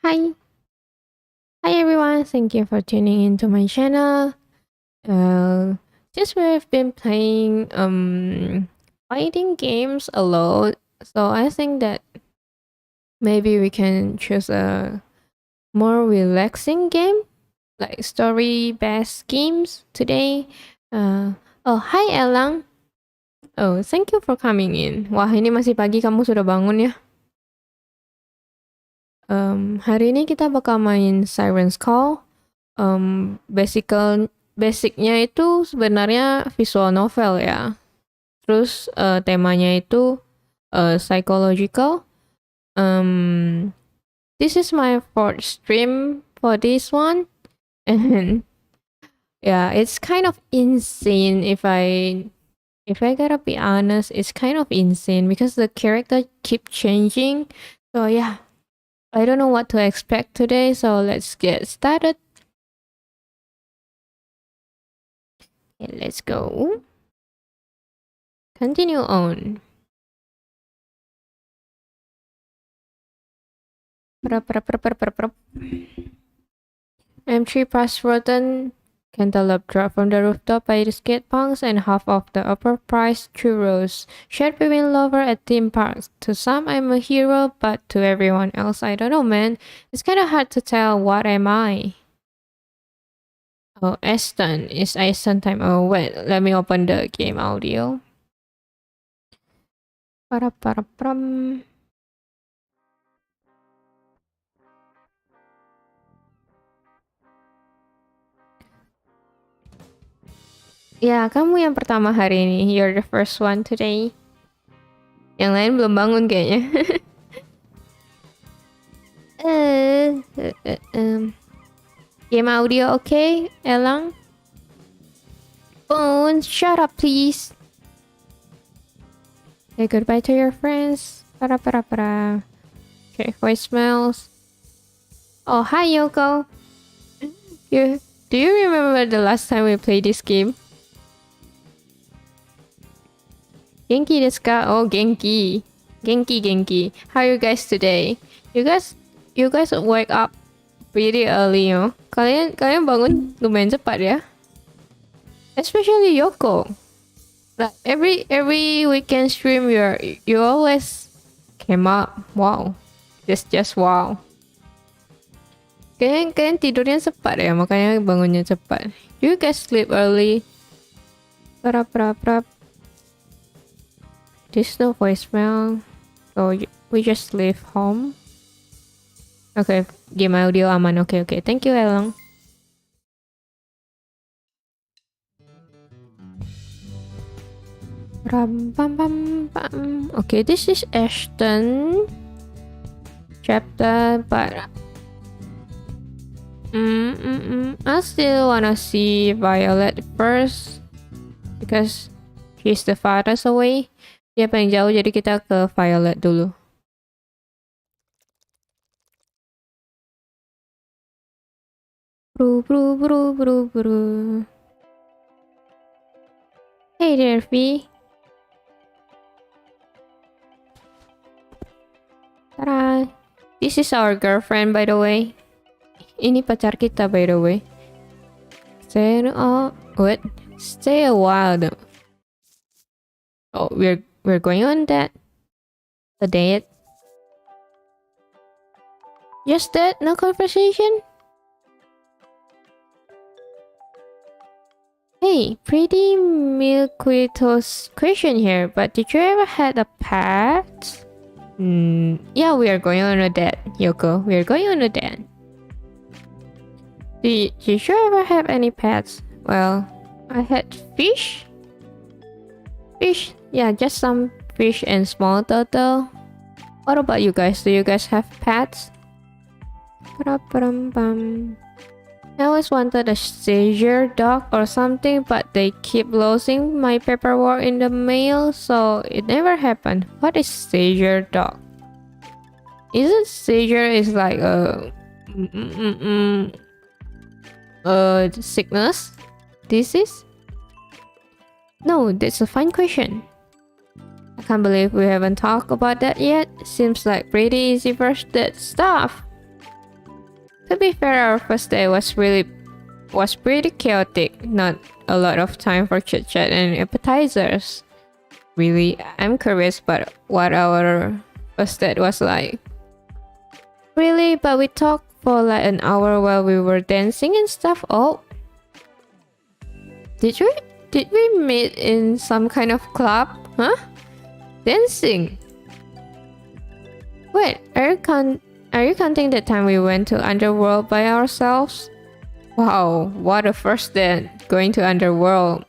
Hi. Hi everyone, thank you for tuning into my channel. Uh, since we've been playing fighting games a lot, so I think that maybe we can choose a more relaxing game, like story-based games today. Oh, hi Elang. Oh, thank you for coming in. Wah, ini masih pagi, kamu sudah bangun ya? Hari ini kita bakal main Siren's Call. Basicnya itu sebenarnya visual novel ya. Terus temanya itu psychological. This is my fourth stream for this one, and yeah, it's kind of insane if I gotta be honest. It's kind of insane because the character keep changing. So yeah, I don't know what to expect today. So let's get started. Okay, let's go. Continue on. M3 past rotten cantaloupe drop from the rooftop by the skate punks and half of the upper price churros. Shared between lover at theme parks. To some I'm a hero, but to everyone else I don't know, man. It's kinda hard to tell what am I. Oh, Aston. Is Aston time? Oh wait, let me open the game audio. Para-para-pram. Ya, kamu yang pertama hari ini. You're the first one today. Yang lain belum bangun kayaknya. Game audio okay, Elang? Phone, shut up please. Say goodbye to your friends. Para. Okay, voicemails. Oh, hi Yoko. Do you remember the last time we played this game? Genki desu ka? Oh, Genki. Genki. How are you guys today? You guys wake up pretty early, you know? Kalian bangun lumayan cepat ya. Especially Yoko. Like every weekend stream you always came up. Wow. Just wow. Kalian tidurnya cepat ya, makanya bangunnya cepat. You guys sleep early. Pra. There's no voicemail, so we just leave home. Okay, game audio aman. Okay. Thank you, Elang. Okay, this is Ashton chapter, but I still wanna see Violet first because she's the farthest away. Dia paling jauh, jadi kita ke Violet dulu. Bro. Hey there, V. Ta-da! This is our girlfriend, by the way. Ini pacar kita, by the way. Stay a while though. Oh, we're going on a date. Just that, no conversation. Hey, pretty milquito's question here, but did you ever had a pet? Yeah, we are going on a date, Yoko. We are going on a date. Did you ever have any pets? Well, I had fish. Yeah, just some fish and small turtle. What about you guys? Do you guys have pets? I always wanted a seizure dog or something, but they keep losing my paperwork in the mail, so it never happened. What is seizure dog? Isn't seizure is like a sickness? Disease? No, that's a fine question. I can't believe we haven't talked about that yet. Seems like pretty easy first date stuff. To be fair, our first day was pretty chaotic. Not a lot of time for chit chat and appetizers. Really, I'm curious about what our first date was like. Really, but we talked for like an hour while we were dancing and stuff. Oh, did we meet in some kind of club? Huh? Dancing. Wait, are you counting the time we went to Underworld by ourselves? Wow, what a first date, going to Underworld.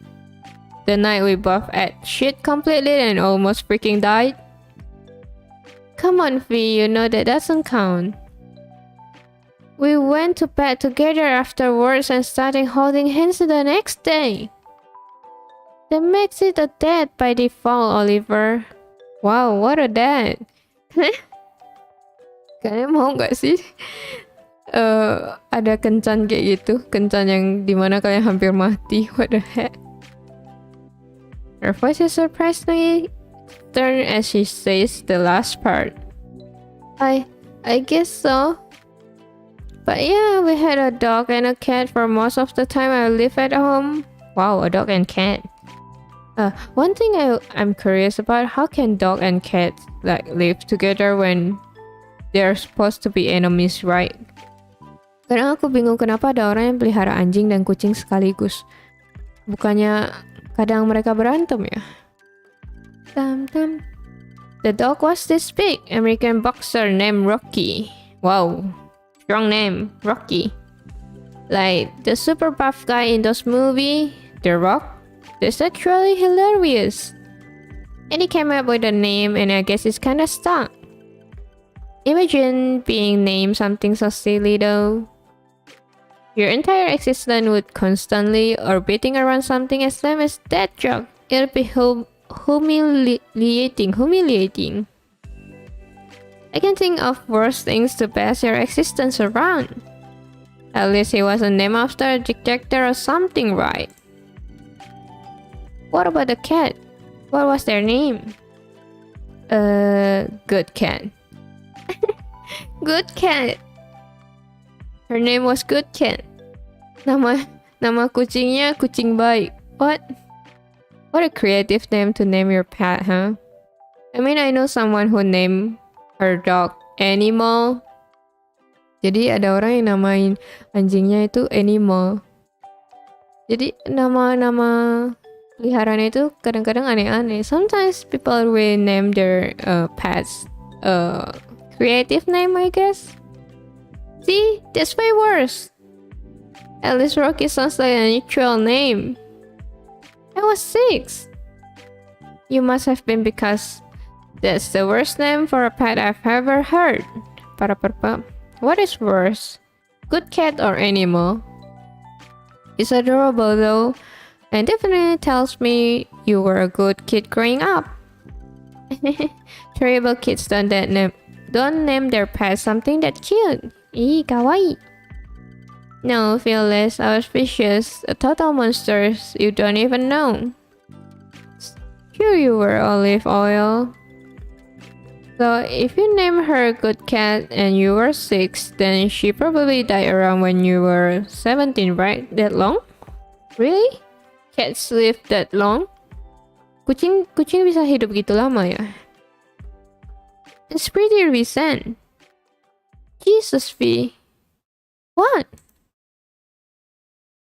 The night we both ate shit completely and almost freaking died. Come on, V, you know that doesn't count. We went to bed together afterwards and started holding hands the next day. That makes it a date by default, Oliver. Wow, what a date. Kalian mau gak sih ada kencan kayak gitu, kencan yang dimana kalian hampir mati? What the heck? Her voice is surprisingly stern as she says the last part. I guess so. But yeah, we had a dog and a cat for most of the time I lived at home. Wow, a dog and cat. One thing I'm curious about, how can dog and cat like live together when they're supposed to be enemies, right? Kadang aku bingung kenapa ada orang yang pelihara anjing dan kucing sekaligus. Bukannya kadang mereka berantem ya? The dog was this big American boxer named Rocky. Wow, strong name, Rocky. Like the super buff guy in those movies, The Rock. That's actually hilarious. And he came up with a name and I guess it's kinda stuck. Imagine being named something so silly though. Your entire existence would constantly orbiting around something as lame as that joke. It'll be humiliating. I can think of worse things to base your existence around. At least he wasn't named after a dictator or something, right? What about the cat? What was their name? Good Cat. Good Cat. Her name was Good Cat. Nama kucingnya kucing baik. What a creative name to name your pet, huh? I mean, I know someone who named her dog Animal. Jadi ada orang yang namain anjingnya itu Animal. Jadi nama peliharaan itu kadang-kadang aneh-aneh. Sometimes people will name their pets creative name, I guess. See, that's way worse. At least Rocky sounds like a neutral name. I was 6. You must have been, because that's the worst name for a pet I've ever heard. What is worse? good cat or animal. It's adorable though, and definitely tells me you were a good kid growing up. Terrible kids don't name their pet something that cute. Ee, kawaii. No, fearless, auspicious, a total monsters you don't even know. Sure you were olive oil. So if you name her Good Cat and you were 6, then she probably died around when you were 17, right? That long? Really? Cats live that long? Kucing bisa hidup gitu lama ya? It's pretty recent. Jesus V. What?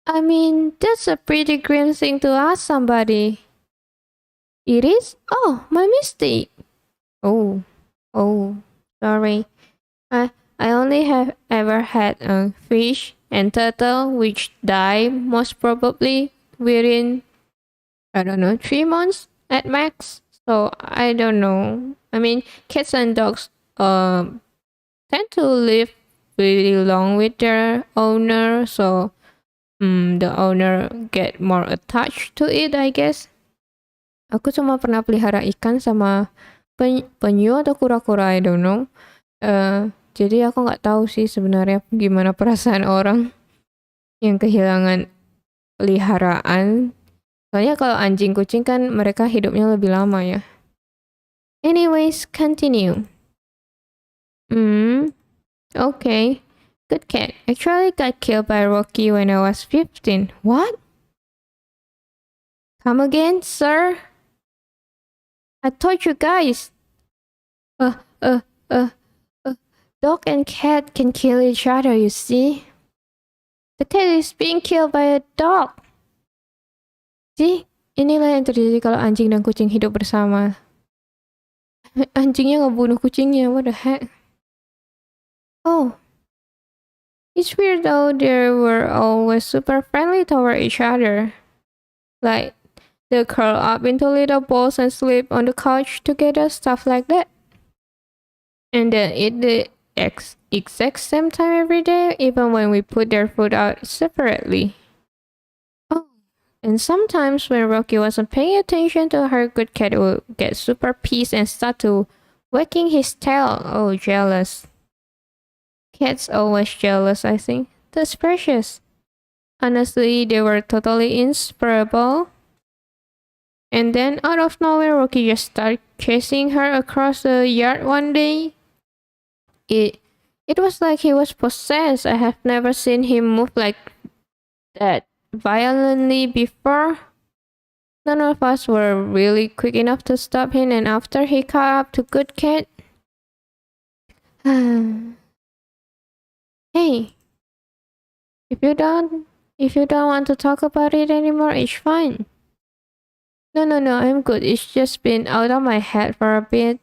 I mean, that's a pretty grim thing to ask somebody. It is? Oh, my mistake. Oh, sorry. I only have ever had a fish and turtle which die most probably within, I don't know, 3 months at max. So I don't know. I mean, cats and dogs tend to live really long with their owner, so the owner get more attached to it, I guess. Aku cuma pernah pelihara ikan sama penyu atau kura-kura, I don't know. Jadi aku nggak tahu sih sebenarnya gimana perasaan orang yang kehilangan peliharaan. Soalnya kalau anjing kucing kan mereka hidupnya lebih lama ya. Anyways, continue. Okay. Good cat. Actually got killed by Rocky when I was 15. What? Come again, sir? I told you guys. Dog and cat can kill each other, you see. The cat is being killed by a dog. See? Inilah yang terjadi kalau anjing dan kucing hidup bersama. Anjingnya ngebunuh kucingnya, what the heck? Oh. It's weird though, they were always super friendly toward each other. Like, they curl up into little balls and sleep on the couch together, stuff like that. And then eat the exact same time every day, even when we put their food out separately. Oh, and sometimes when Rocky wasn't paying attention to her, Good Cat would get super pissed and start to wagging his tail. Oh, jealous. Cats always jealous, I think. That's precious. Honestly, they were totally inseparable. And then out of nowhere, Rocky just started chasing her across the yard one day. It was like he was possessed. I have never seen him move like that violently before. None of us were really quick enough to stop him, and after he caught up to Good Cat. Hey, if you don't want to talk about it anymore, it's fine. No, I'm good. It's just been out of my head for a bit.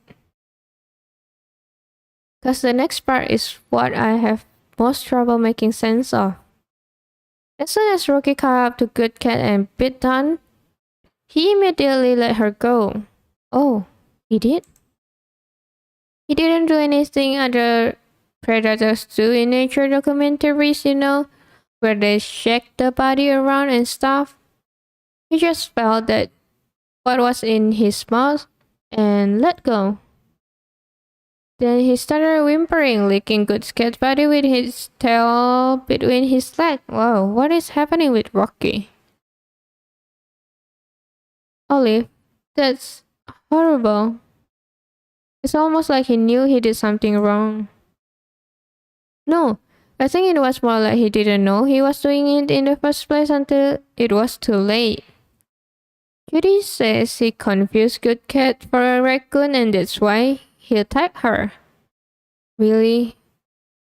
Cause the next part is what I have most trouble making sense of. As soon as Rocky caught up to Good Cat and bit done, he immediately let her go. Oh, he did? He didn't do anything other predators do in nature documentaries, you know, where they shake the body around and stuff. He just felt that what was in his mouth and let go. Then he started whimpering, licking Good Cat's body with his tail between his legs. Wow, what is happening with Rocky? Olive, that's horrible. It's almost like he knew he did something wrong. No, I think it was more like he didn't know he was doing it in the first place until it was too late. Judy says he confused Good Cat for a raccoon and that's why he attacked her. Really?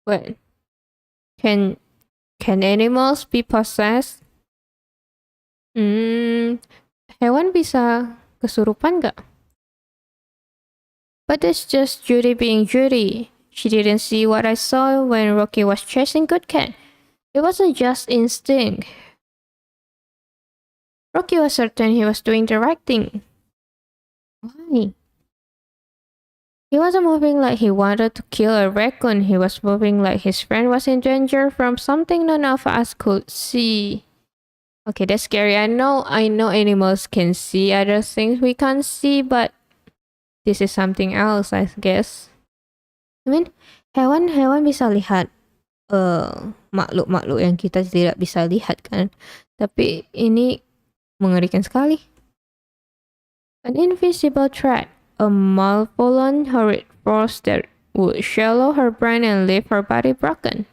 Wait. Can animals be possessed? Hewan bisa kesurupan gak? But it's just Judy being Judy. She didn't see what I saw when Rocky was chasing Good Cat. It wasn't just instinct. Rocky was certain he was doing the right thing. Why? He wasn't moving like he wanted to kill a raccoon. He was moving like his friend was in danger from something none of us could see. Okay, that's scary. I know animals can see other things we can't see, but this is something else, I guess. I mean, hewan-hewan bisa lihat makhluk-makhluk yang kita tidak bisa lihat kan. Tapi ini mengerikan sekali. An invisible threat, a malevolent horrid force that would shallow her brain and leave her body broken.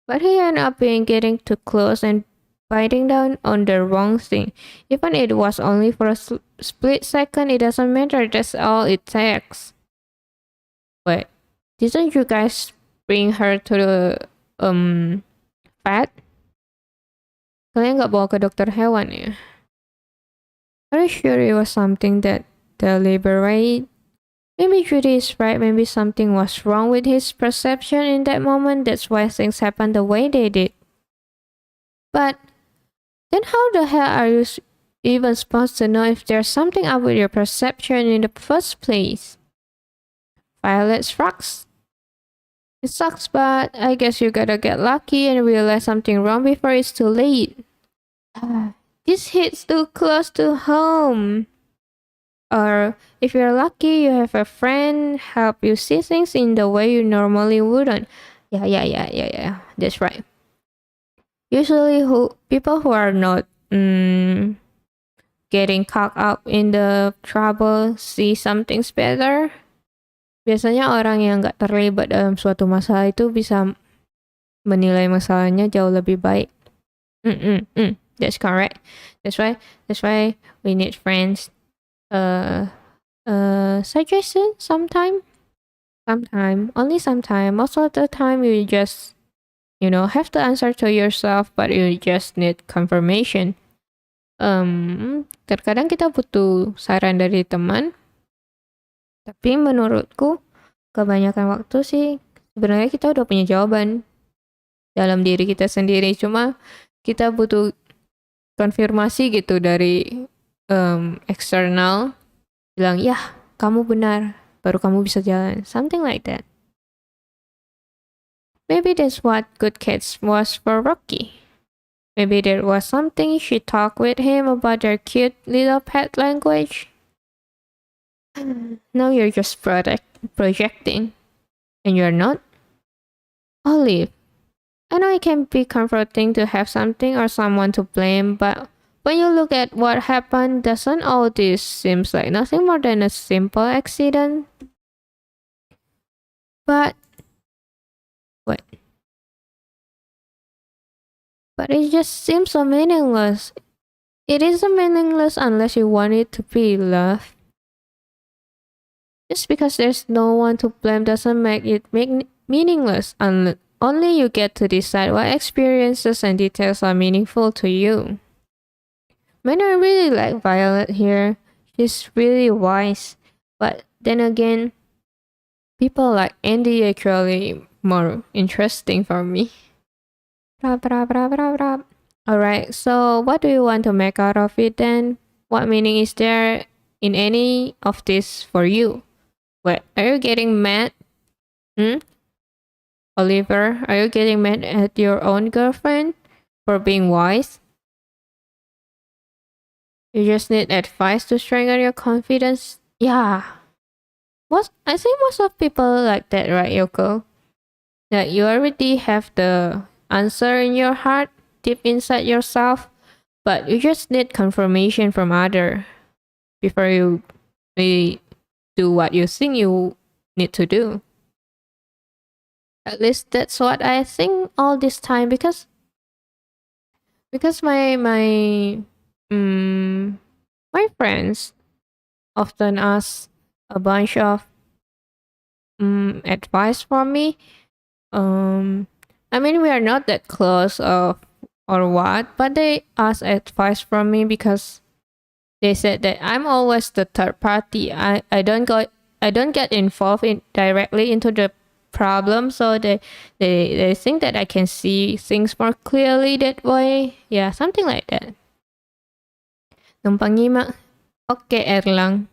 But he ended up getting too close and biting down on the wrong thing. Even it was only for a split second, it doesn't matter, that's all it takes. Wait, didn't you guys bring her to the vet? Kalian nggak bawa ke dokter hewan ya? Are you sure it was something that deliberate? Maybe Judy is right, maybe something was wrong with his perception in that moment, that's why things happened the way they did. But then how the hell are you even supposed to know if there's something up with your perception in the first place? Violet sucks. It sucks, but I guess you gotta get lucky and realize something wrong before it's too late. This hits too close to home. Or if you're lucky, you have a friend help you see things in the way you normally wouldn't. Yeah. That's right. Usually, people who are not getting caught up in the trouble see some things better. Biasanya orang yang nggak terlibat dalam suatu masalah itu bisa menilai masalahnya jauh lebih baik. That's correct. That's why we need friends. Suggestion sometime, only sometime. Most of the time you just have to answer to yourself, but you just need confirmation. Terkadang kita butuh saran dari teman, tapi menurutku kebanyakan waktu sih sebenarnya kita udah punya jawaban dalam diri kita sendiri, cuma kita butuh konfirmasi gitu dari eksternal bilang ya kamu benar, baru kamu bisa jalan, something like that. Maybe that's what Good Cats was for Rocky. Maybe there was something she talked with him about their cute little pet language. Now you're just projecting. And you're not? Olive, I know it can be comforting to have something or someone to blame, but when you look at what happened, doesn't all this seems like nothing more than a simple accident? But what? But it just seems so meaningless. It isn't meaningless unless you want it to be love. Just because there's no one to blame doesn't make it meaningless. Only you get to decide what experiences and details are meaningful to you. Man, I really like Violet here. She's really wise. But then again, people like Andy are actually more interesting for me. Alright, so what do you want to make out of it then? What meaning is there in any of this for you? Wait, are you getting mad? Oliver, are you getting mad at your own girlfriend for being wise? You just need advice to strengthen your confidence? Yeah. I think most of people like that, right, Yoko? That you already have the answer in your heart, deep inside yourself, but you just need confirmation from other before you really do what you think you need to do. At least that's what I think all this time, because my friends often ask a bunch of advice from me. I mean, we are not that close or what, but they ask advice from me because they said that I'm always the third party. I don't get involved directly into the problem, so they think that I can see things more clearly that way. Yeah, something like that. Numpang nyimak. Oke, Erlang.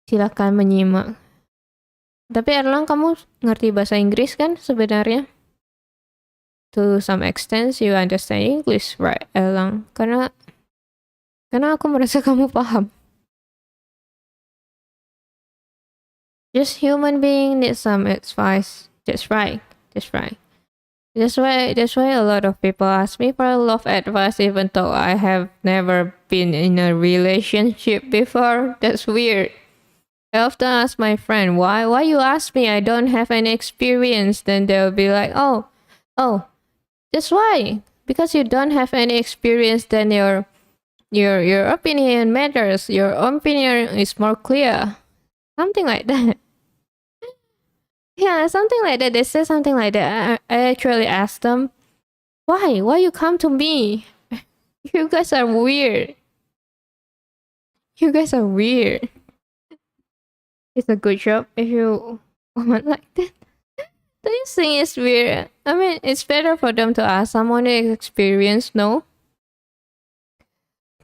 Silakan menyimak. Tapi Erlang, kamu ngerti bahasa Inggris kan sebenarnya? To some extent you understand English, right, Erlang? Karena aku merasa kamu paham. Just human being need some advice. That's right. That's right. That's why a lot of people ask me for a love advice even though I have never been in a relationship before. That's weird. I often ask my friend, why you ask me? I don't have any experience. Then they'll be like, oh, that's why. Because you don't have any experience, then your opinion matters. Your opinion is more clear. Something like that. Yeah, something like that. They say something like that. I actually asked them, why you come to me? You guys are weird. You guys are weird. It's a good job if you want like that. Do you think it's weird? I mean, it's better for them to ask someone who experienced, no?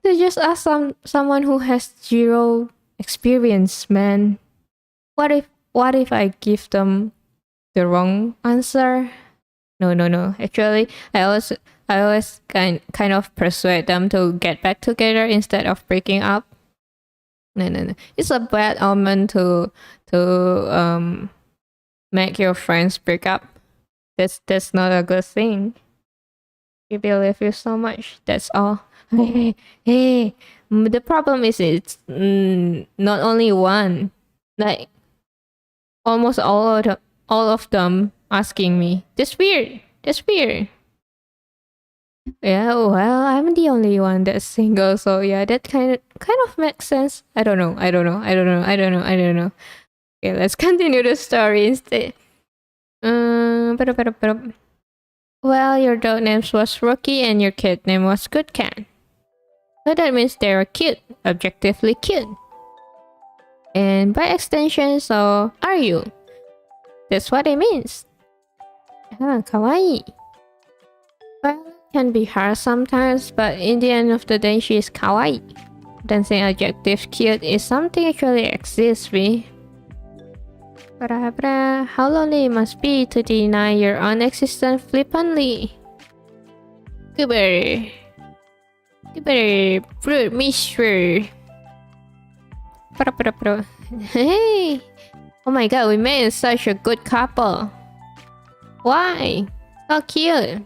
They just ask someone who has zero experience, man. What if I give them the wrong answer? No. Actually, I always kind of persuade them to get back together instead of breaking up. No. It's a bad omen to make your friends break up. That's not a good thing. People love you so much. That's all. Hey, the problem is it's not only one. Like almost all of them asking me. That's weird. Yeah, well, I'm the only one that's single, so yeah, that kind of makes sense. I don't know. Okay, let's continue the story instead. Well, your dog name was Rocky and your cat name was Good Cat. So that means they're cute, objectively cute. And by extension, so are you. That's what it means. Kawaii. Well, it can be hard sometimes, but in the end of the day, she is kawaii. Then saying adjective cute is something actually exists, we. How lonely it must be to deny your own existence flippantly. Goober, fruit mixture. Hey! Oh my god, we made such a good couple. Why? So cute.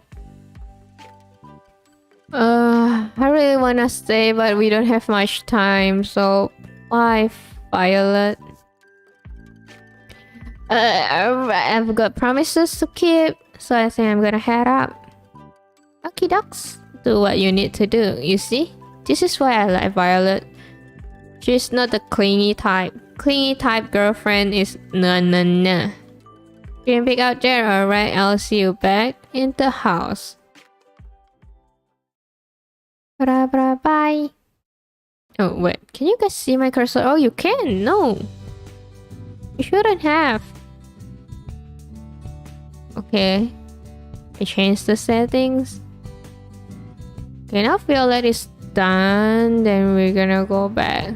I really wanna stay, but we don't have much time, so why, Violet? I've got promises to keep, so I think I'm gonna head up. Okie ducks. Do what you need to do, you see? This is why I like Violet. She's not the clingy type. Clingy type girlfriend is nah. Getting big out there, alright? I'll see you back in the house. Bye. Oh, wait. Can you guys see my cursor? Oh, you can? No. You shouldn't have. Okay. I changed the settings. Okay, now Violet is done. Then we're gonna go back.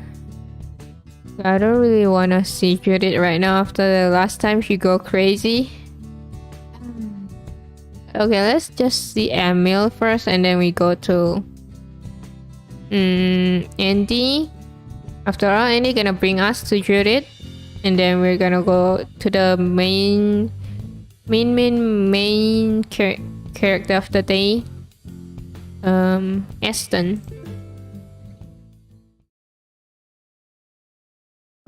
I don't really wanna see Judith right now after the last time she go crazy. Okay, let's just see Emil first and then we go to Andy. After all, Andy gonna bring us to Judith. And then we're gonna go to the main character of the day. Aston.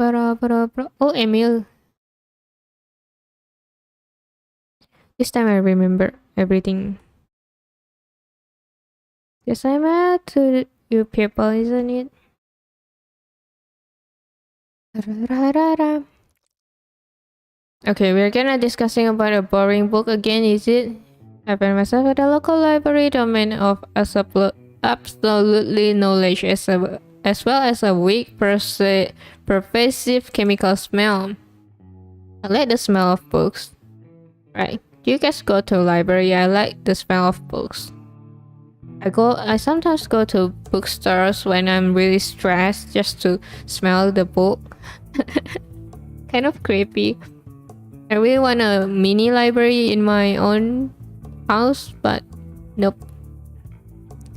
Oh, Emil. This time I remember everything. Yes, I'm at to you people, isn't it? Okay, we're gonna discussing about a boring book again, is it? I find myself at the local library domain of absolutely knowledge as well as a weak pervasive chemical smell. I like the smell of books. Right. Do you guys go to a library? I like the smell of books. I sometimes go to bookstores when I'm really stressed just to smell the book. Kind of creepy. I really want a mini library in my own house, but nope.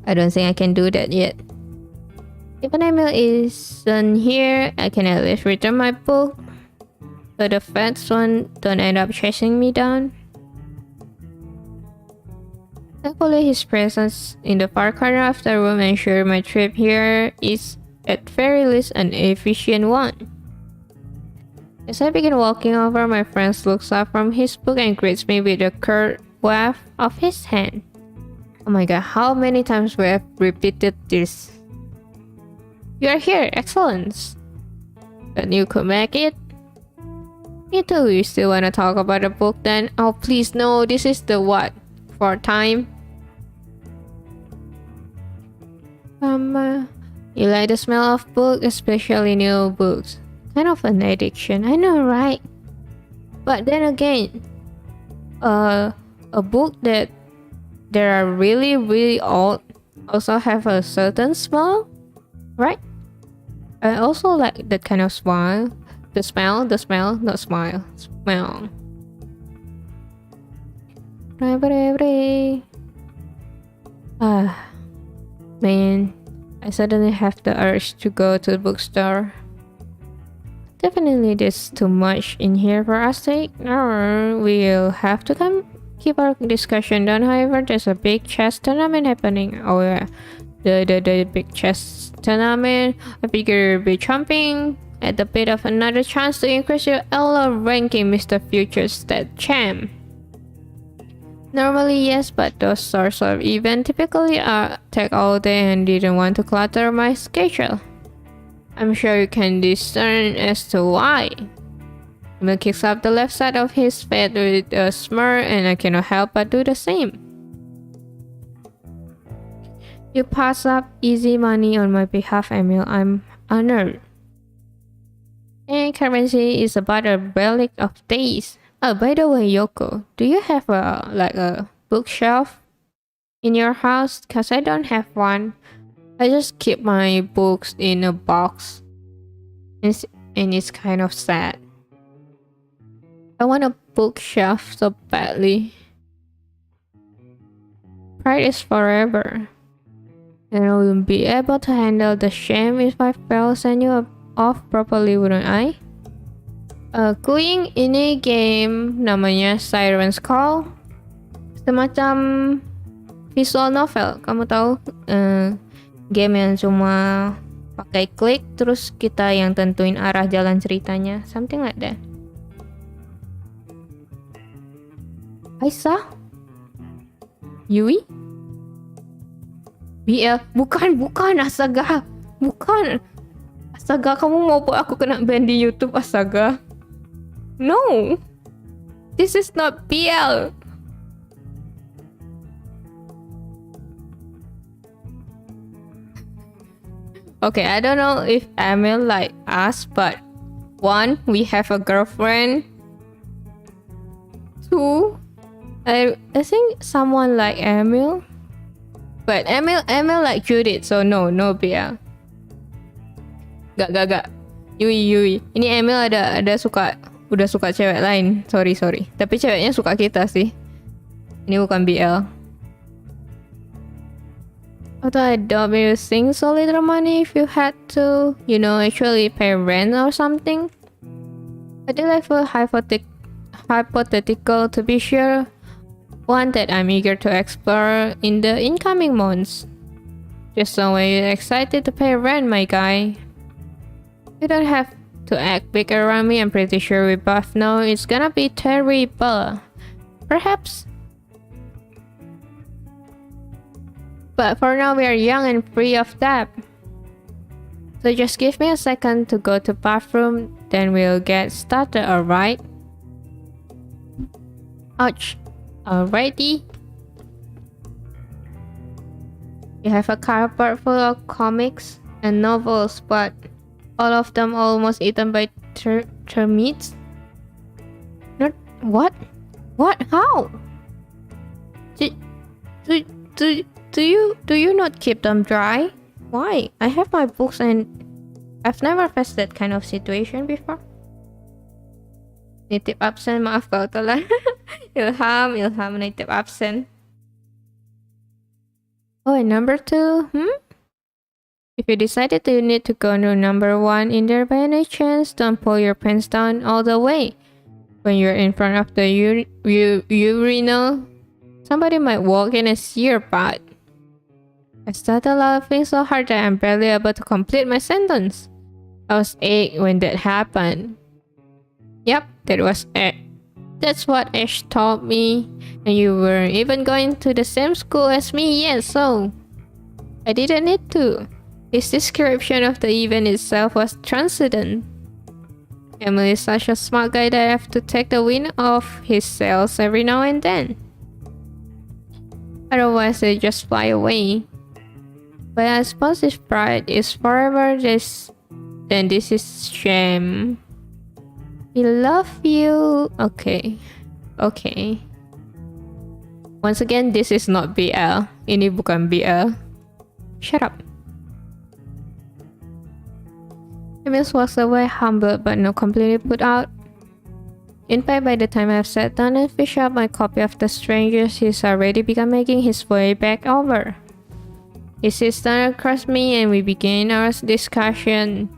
I don't think I can do that yet. If an email isn't here, I can at least return my book, so the feds one don't end up chasing me down. Thankfully, his presence in the far corner of the room ensures my trip here is at very least an efficient one. As I begin walking over, my friend looks up from his book and greets me with a curt wave of his hand. Oh my god, how many times we have repeated this? You are here, excellence. But you could make it? Me too, you still wanna talk about the book then? Oh please no, this is the what? For time? You like the smell of books, especially new books. Kind of an addiction, I know, right? But then again, a book that they are really old also have a certain smell, right? I also like that kind of smell. The smell, not smile. Smell. Man, I suddenly have the urge to go to the bookstore. Definitely there's too much in here for us to ignore. We'll have to keep our discussion down. However, there's a big chess tournament happening. Oh yeah, the big chess tournament. I figure you'll be jumping at the bit of another chance to increase your ELO ranking, Mr. Future State Champ. Normally yes, but those sorts of events typically take all day and didn't want to clutter my schedule. I'm sure you can discern as to why. Emil kicks up the left side of his face with a smirk, and I cannot help but do the same. You pass up easy money on my behalf, Emil. I'm honored. And currency is about a relic of days. Oh, by the way, Yoko, do you have a bookshelf in your house? Cause I don't have one. I just keep my books in a box, and it's kind of sad. I want a bookshelf so badly. Pride is forever, and I will be able to handle the shame if I fail send you off properly, wouldn't I? Going ini game namanya SIREN'S Call, semacam visual novel. Kamu tahu, game yang cuma pakai klik terus kita yang tentuin arah jalan ceritanya, something like that. Aisyah? Yui? BL? Bukan, astaga. Bukan. Astaga, kamu mau aku kena ban di YouTube, astaga. No. This is not BL. Okay, I don't know if Emil like us, but one, we have a girlfriend. Two, I think someone like Emil, but Emil like Judith, so no BL. Gak. Yui. Ini Emil udah suka cewek lain. Sorry. Tapi ceweknya suka kita sih. Ini bukan BL. Although I doubt you sing so little money if you had to, actually pay rent or something. I do like a hypothetical to be sure. One that I'm eager to explore in the incoming months. Just so when you're excited to pay rent, my guy. You don't have to act big around me. I'm pretty sure we both know it's gonna be terrible. Perhaps. But for now, we are young and free of debt. So just give me a second to go to bathroom, then we'll get started, alright? Ouch. Alrighty. You have a cupboard full of comics and novels, but all of them almost eaten by termites? Not what? What? How? Do you not keep them dry? Why? I have my books, and I've never faced that kind of situation before. Nitip absen, maaf kalau telat. Ilham nitip absen. Oh, and number 2, If you decided you need to go to number 1 in there by any chance, don't pull your pants down all the way. When you're in front of the urinal, somebody might walk in and see your butt. I started laughing so hard that I'm barely able to complete my sentence. I was 8 when that happened. Yep, that was it. That's what Ash told me. And you weren't even going to the same school as me yet, so I didn't need to. His description of the event itself was transcendent. Emily is such a smart guy that I have to take the wind off his sails every now and then. Otherwise, they just fly away. But I suppose if pride is forever, then this is shame. We love you. Okay. Once again, this is not BL. Ini bukan BL. Shut up. Emil walks away humbled but not completely put out. In fact, by the time I've sat down and finished up my copy of The Strangers, he's already begun making his way back over. He sits down across me and we begin our discussion.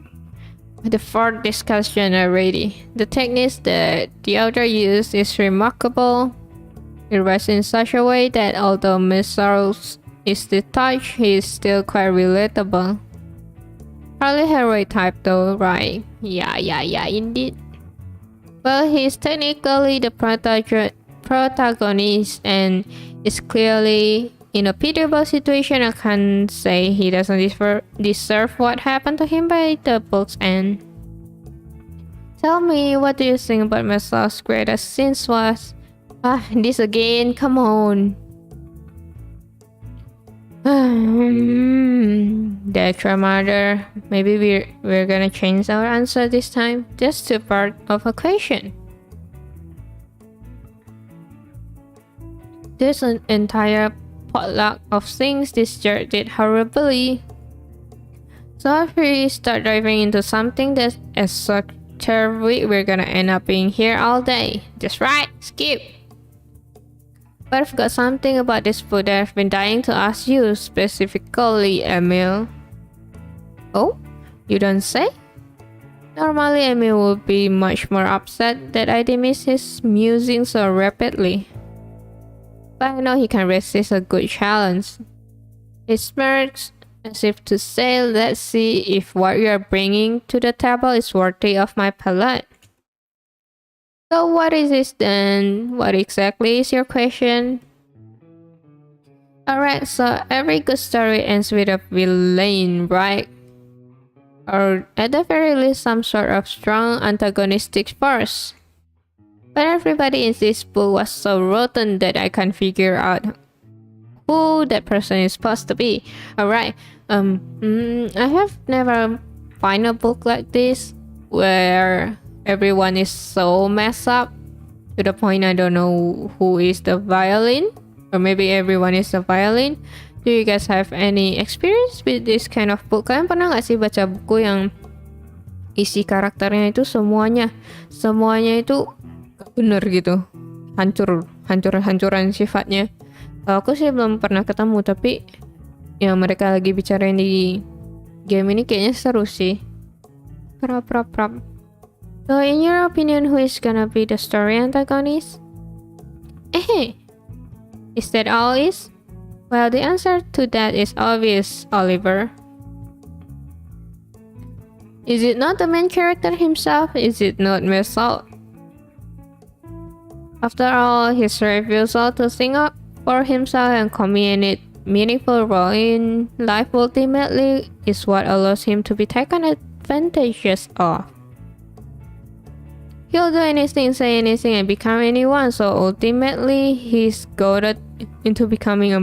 The fourth discussion already. The technique that the author used is remarkable. It writes in such a way that although Miss is detached, he is still quite relatable. Hardly heroic type though, right? Yeah, indeed. Well, he is technically the protagonist and is clearly in a pitiable situation. I can't say he doesn't deserve what happened to him by the book's end. Tell me, what do you think about Mesal's greatest sins was? This again, come on. The extra murder. Maybe we're gonna change our answer this time. Just two part of a question. There's an entire potluck of things this jerk did horribly. So if we start diving into something that's esoteric, we're gonna end up being here all day. That's right, skip. But I've got something about this book that I've been dying to ask you, specifically, Emil. Oh? You don't say? Normally, Emil would be much more upset that I dismiss his musings so rapidly. But I know he can resist a good challenge. He smirks as if to say, let's see if what you are bringing to the table is worthy of my palate. So what is this then? What exactly is your question? Alright, so every good story ends with a villain, right? Or at the very least some sort of strong antagonistic force. But everybody in this book was so rotten that I can't figure out who that person is supposed to be. Alright, I have never found a book like this where everyone is so messed up to the point I don't know who is the violin, or maybe everyone is the violin. Do you guys have any experience with this kind of book? Kalian pernah gak sih baca buku yang isi karakternya itu semuanya itu gak bener gitu, hancuran sifatnya? Kalau aku sih belum pernah ketemu, tapi yang mereka lagi bicarain di game ini kayaknya seru sih. Prap. So in your opinion, who is gonna be the story antagonist? Is that all is? Well, the answer to that is obvious, Oliver. Is it not the main character himself? Is it not Mesal? After all, his refusal to sing up for himself and commit a meaningful role in life ultimately is what allows him to be taken advantage of. He'll do anything, say anything, and become anyone, so ultimately he's goaded into becoming a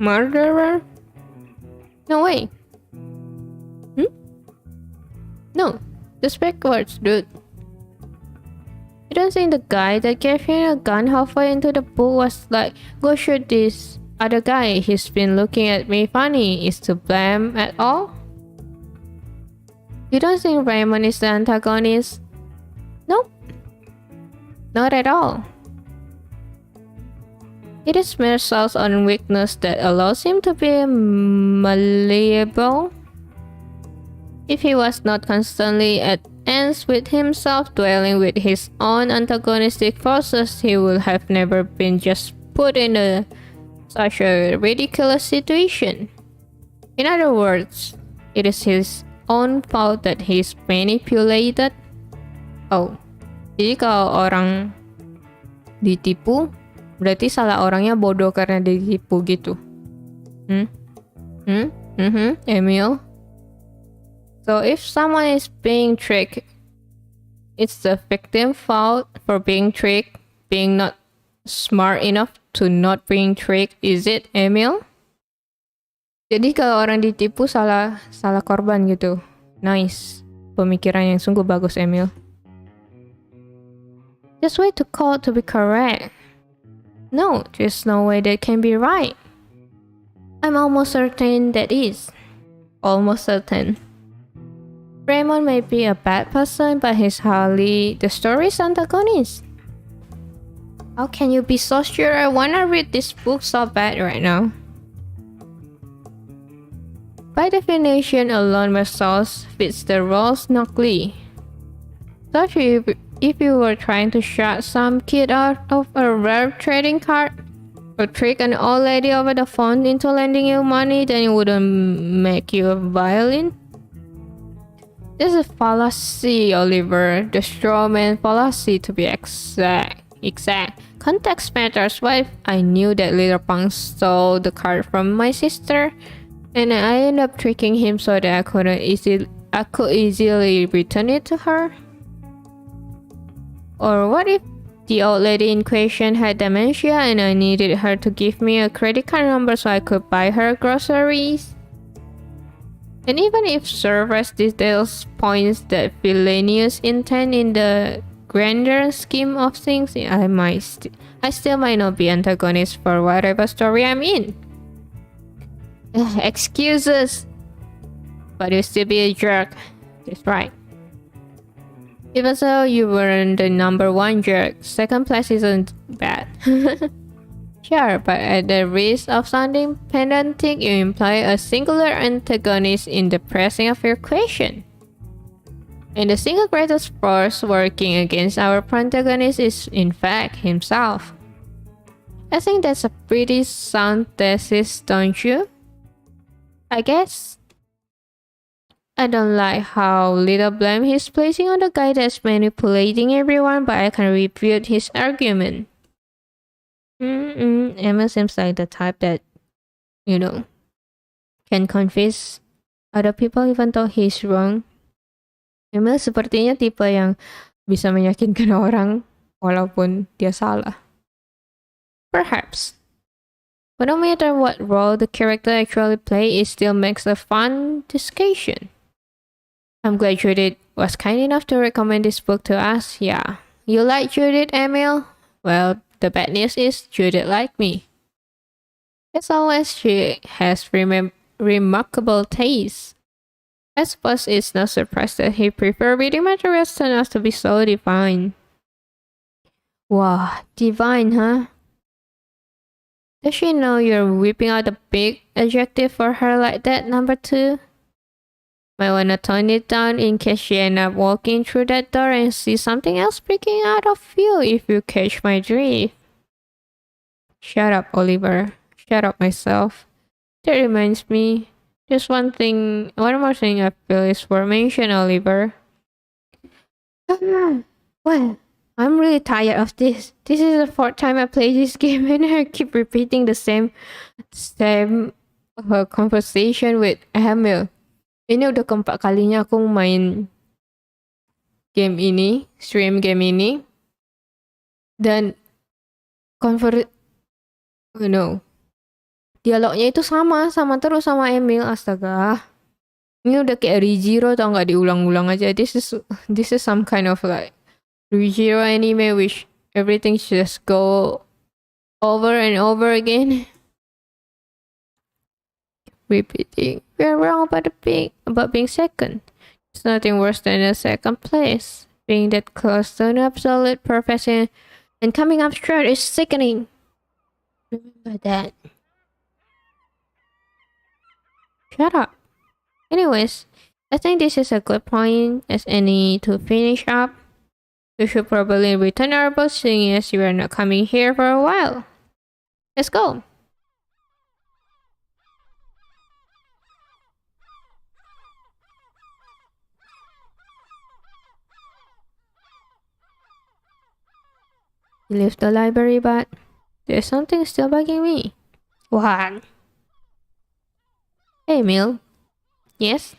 murderer? No way. No, that's backwards, dude. You don't think the guy that gave him a gun halfway into the book was like, go shoot this other guy, he's been looking at me funny, is to blame at all? You don't think Raymond is the antagonist? Nope. Not at all. It is Mirsal's own weakness that allows him to be malleable. If he was not constantly at ends with himself, dwelling with his own antagonistic forces, he would have never been just put in such a ridiculous situation. In other words, it is his own fault that he's manipulated. Oh, jadi kalau orang ditipu, berarti salah orangnya bodoh karena ditipu gitu. Emil? So if someone is being tricked, it's the victim's fault for being tricked, being not smart enough to not being tricked, is it, Emil? Jadi kalau orang ditipu salah korban gitu. Nice. Pemikiran yang sungguh bagus, Emil. Just wait to call to be correct. No, there's no way that can be right. I'm almost certain that is. Almost certain. Raymond may be a bad person, but he's hardly the story's antagonist. How can you be so sure? I wanna read this book so bad right now. By definition, a lone resource fits the role snugly. So if you were trying to shut some kid out of a rare trading card, or trick an old lady over the phone into lending you money, then it wouldn't make you a violin. This is a fallacy, Oliver. The straw man fallacy, to be exact. Context matters. What if I knew that little punk stole the card from my sister, and I ended up tricking him so that I could easily return it to her? Or what if the old lady in question had dementia and I needed her to give me a credit card number so I could buy her groceries? And even if service details points that villainous intent in the grander scheme of things, I still might not be antagonist for whatever story I'm in. Excuses, but you still be a jerk. That's right. Even so, you weren't the number one jerk. Second place isn't bad. Sure, but at the risk of sounding pedantic, you imply a singular antagonist in the pressing of your question. And the single greatest force working against our protagonist is, in fact, himself. I think that's a pretty sound thesis, don't you? I guess. I don't like how little blame he's placing on the guy that's manipulating everyone, but I can refute his argument. Emma seems like the type that, can convince other people even though he's wrong. Emma sepertinya tipe yang bisa meyakinkan orang walaupun dia salah. Perhaps. But no matter what role the character actually plays, it still makes a fun discussion. I'm glad Judith was kind enough to recommend this book to us. Yeah. You like Judith, Emil? Well, the bad news is Judith liked me. As always, she has remarkable taste. I suppose it's no surprise that he preferred reading materials turn out to be so divine. Wow, divine, huh? Does she know you're whipping out a big adjective for her like that, number 2? Might wanna tone it down in case she ends up walking through that door and see something else breaking out of you, if you catch my drift. Shut up, Oliver. Shut up myself. That reminds me, there's one more thing I feel is worth mentioning, Oliver. Well, I'm really tired of this. This is the 4th time I play this game and I keep repeating the same conversation with Emil. Ini udah keempat kalinya aku main game ini, stream game ini. Dan dialognya itu sama terus sama Emil. Astaga. Ini udah kayak ReZero, tau nggak, diulang-ulang aja. This is some kind of like ReZero anime which everything just go over and over again. Repeating. We're wrong about being second. It's nothing worse than a second place. being that close to an absolute perfection and coming up short is sickening. Remember that. Shut up. Anyways, I think this is a good point as any to finish up. We should probably return our boat seeing as you are not coming here for a while. Let's go. You leave the library, but there's something still bugging me. What? Hey, Mill. Yes?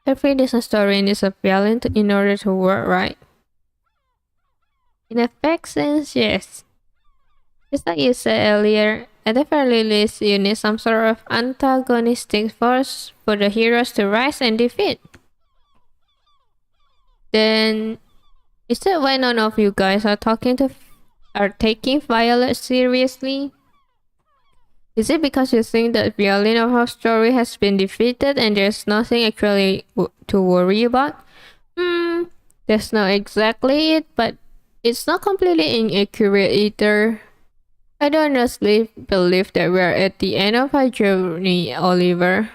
Every decent story needs a villain in order to work, right? In a fact sense, yes. Just like you said earlier, at the very least, you need some sort of antagonistic force for the heroes to rise and defeat. Then, is that why none of you guys are taking Violet seriously? Is it because you think that villain of our story has been defeated and there's nothing actually to worry about? That's not exactly it, but it's not completely inaccurate either. I don't honestly believe that we're at the end of our journey, Oliver.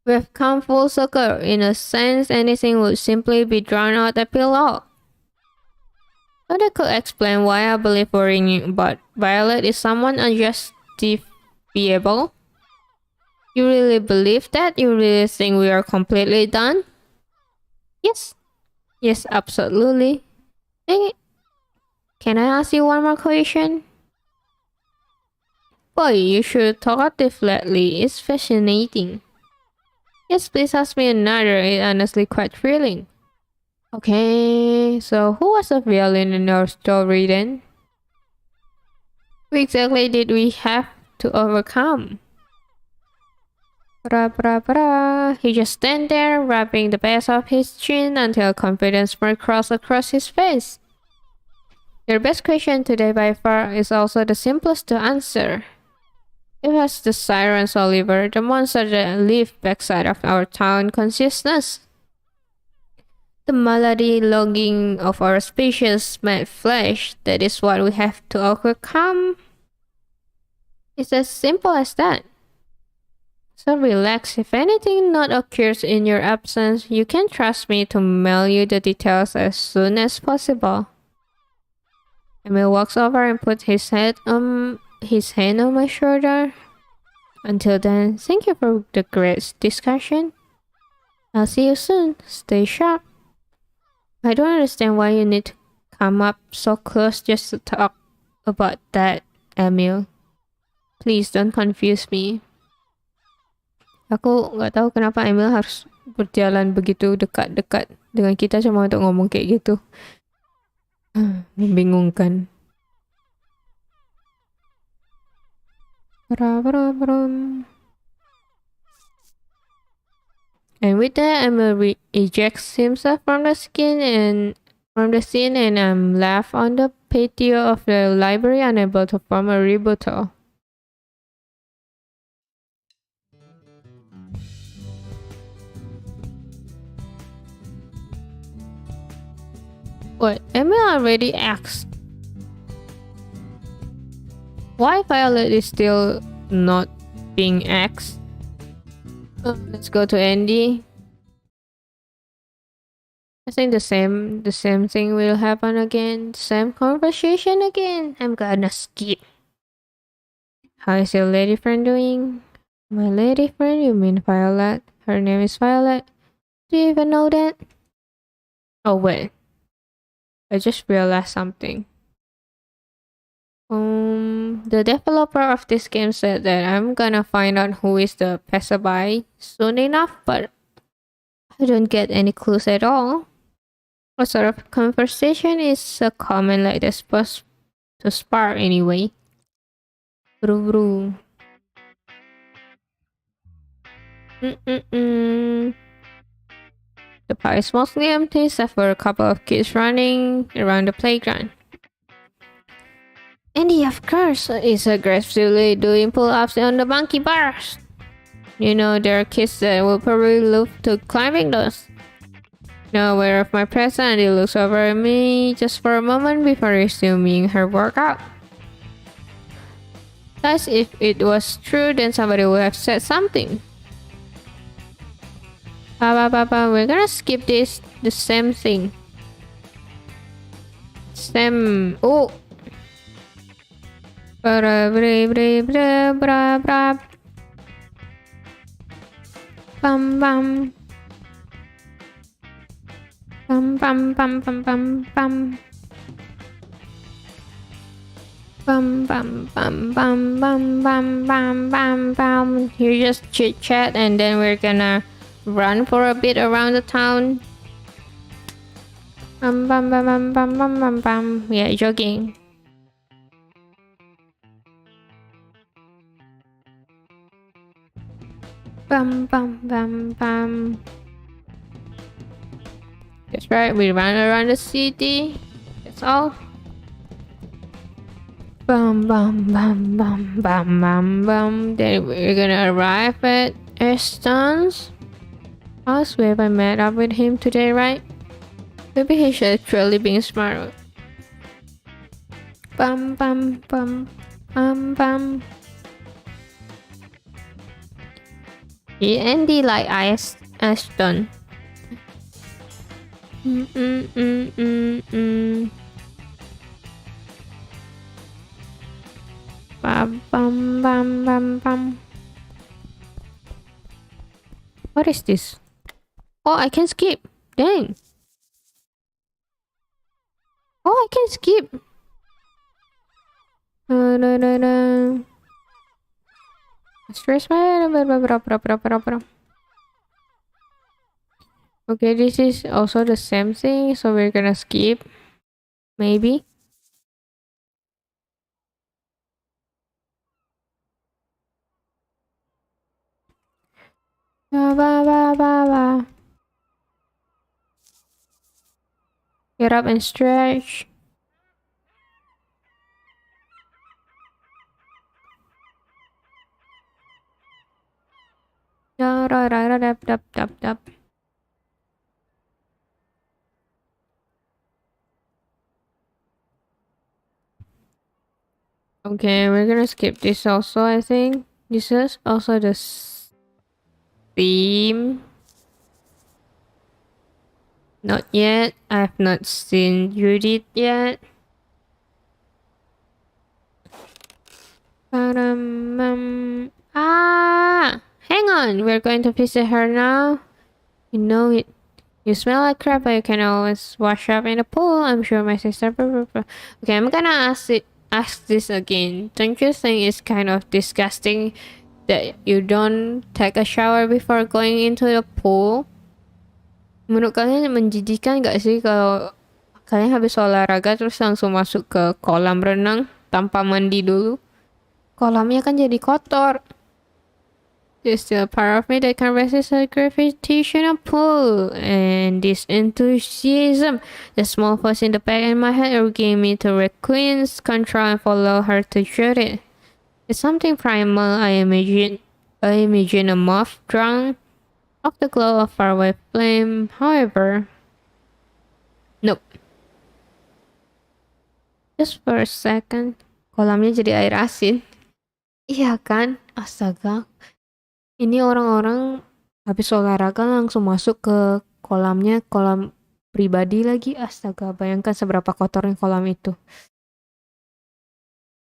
We've come full circle. In a sense, anything would simply be drawn out the pillow. But I could explain why I believe worrying about Violet is someone unjustifiable. You really believe that? You really think we are completely done? Yes. Yes, absolutely. Hey, can I ask you one more question? Boy, you should talkative lately. It's fascinating. Yes, please ask me another. It's honestly quite thrilling. Okay, so who was the villain in our story then? Who exactly did we have to overcome? He just stand there, rubbing the base of his chin until confidence smirk crossed across his face. Your best question today by far is also the simplest to answer. It was the SIREN'S, Oliver, the monster that lived backside of our town consciousness. The malady longing of our species made flesh, that is what we have to overcome. It's as simple as that. So relax, if anything not occurs in your absence, you can trust me to mail you the details as soon as possible. Emil walks over and puts his hand on my shoulder. Until then, thank you for the great discussion. I'll see you soon. Stay sharp. I don't understand why you need to come up so close just to talk about that, Emil. Please don't confuse me. Aku nggak tahu kenapa Emil harus berjalan begitu dekat-dekat dengan kita cuma untuk ngomong kayak gitu. Membingungkan. And with that, Emil ejects himself from the scene and I'm left on the patio of the library, unable to form a rebuttal. What? Emil already asked. Why Violet is still not being asked? Let's go to Andy. I think the same thing will happen again. Same conversation again. I'm gonna skip. How is your lady friend doing? My lady friend? You mean Violet? Her name is Violet. Do you even know that? Oh wait. I just realized something. The developer of this game said that I'm gonna find out who is the passerby soon enough, but I don't get any clues at all. What sort of conversation is a comment like this supposed to spark anyway? Bro. The park is mostly empty except for a couple of kids running around the playground. Andy, Of course. It's aggressively doing pull-ups on the monkey bars. You know, there are kids that will probably love to climbing those. Now aware of my presence, he looks over at me just for a moment before resuming her workout. Thus, if it was true, then somebody would have said something. Papa, we're gonna skip this. The same thing. Same. Oh. Bra bra bra bra bra bra. Bam bam. Bam bam bam bam bam bam. Bam bam bam bam bam bam bam bam bam. Here just chit chat and then we're gonna run for a bit around the town. Bam bam bam bam bam bam bam bam. Yeah, jogging. Bam bam bam bam. That's right, we run around the city. That's all. Bam bam bam bam bam bam bam. Then we're gonna arrive at SIREN'S house where I met up with him today, right? Maybe he should actually be smart. Bam bam bam bam bam. Andy like Ashton. Bam bam bam bam bam. What is this? Oh, I can skip. Dang. Oh, I can skip. Stress man. Okay, this is also the same thing, so we're gonna skip. Maybe. Ba ba ba ba ba. Get up and stretch. Da da da da da da da da. Okay, we're gonna skip this also, I think. This is also the theme. Not yet. I have not seen Judith yet. Hang on. We're going to visit her now. You know it. You smell like crap, but you can always wash up in the pool. I'm sure my sister. Okay, I'm gonna ask this again. Don't you think it's kind of disgusting that you don't take a shower before going into the pool? Menurut kalian menjijikan gak sih kalau kalian habis olahraga terus langsung masuk ke kolam renang tanpa mandi dulu? Kolamnya kan jadi kotor. There's still a part of me that can resist a gravitational pull and this enthusiasm. The small voice in the back of my head urging me to Red Queen's control and follow her to shoot it. It's something primal. I imagine a moth drunk off the glow of faraway flame. However, nope. Just for a second, kolamnya jadi air asin. Iya kan? Astaga. Ini orang-orang habis olahraga langsung masuk ke kolamnya, kolam pribadi lagi. Astaga, bayangkan seberapa kotornya kolam itu.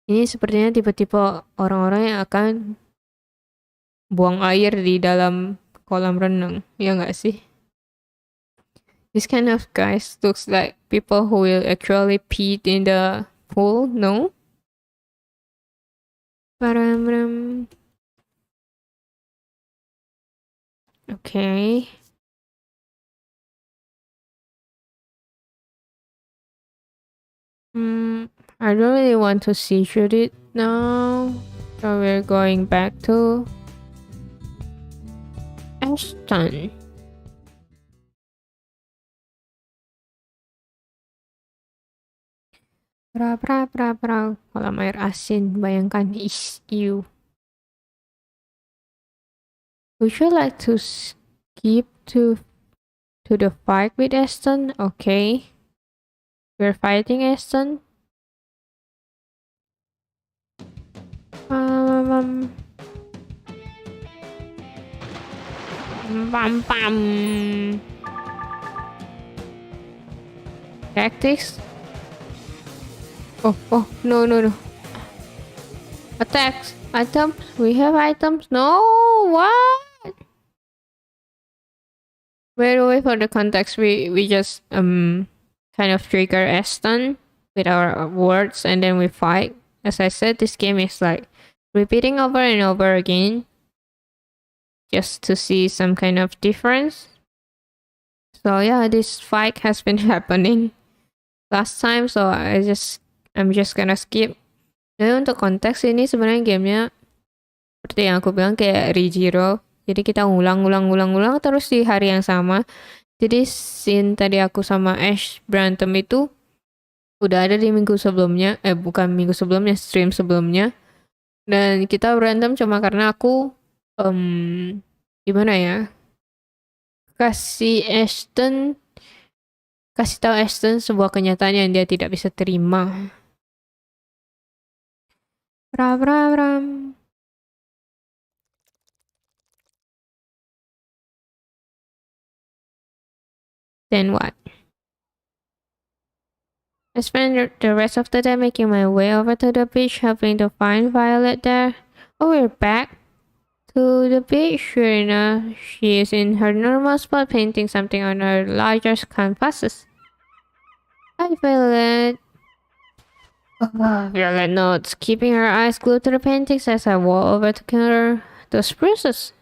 Ini sepertinya tipe-tipe orang-orang yang akan buang air di dalam kolam renang. Ya nggak sih? This kind of guys looks like people who will actually pee in the pool, no? Okay. I don't really want to see Judith now. So we're going back to Ashton. Pra pra pra pra. Kolam air asin, bayangkan is you. Would you like to skip to the fight with Aston? Okay. We're fighting Aston. Um, bam bam. Tactics. Oh, no, no, no. Attacks. Items. We have items. No, what? By the way, for the context, we just kind of trigger Aston with our words and then we fight. As I said, this game is like repeating over and over again just to see some kind of difference. So yeah, this fight has been happening last time, so I'm just gonna skip. Jadi untuk konteks ini sebenarnya gamenya seperti yang aku bilang kayak Rijiro. Jadi kita ulang terus di hari yang sama. Jadi scene tadi aku sama Ash berantem itu udah ada di minggu sebelumnya. Bukan minggu sebelumnya, stream sebelumnya. Dan kita berantem cuma karena aku gimana ya? Kasih tahu Ashton sebuah kenyataan yang dia tidak bisa terima. Bram. Then what? I spent the rest of the day making my way over to the beach, hoping to find Violet there. Oh, we're back to the beach. Sure enough, she is in her normal spot painting something on her larger canvases. Hi, Violet. Violet notes, keeping her eyes glued to the paintings as I walk over to counter the spruces.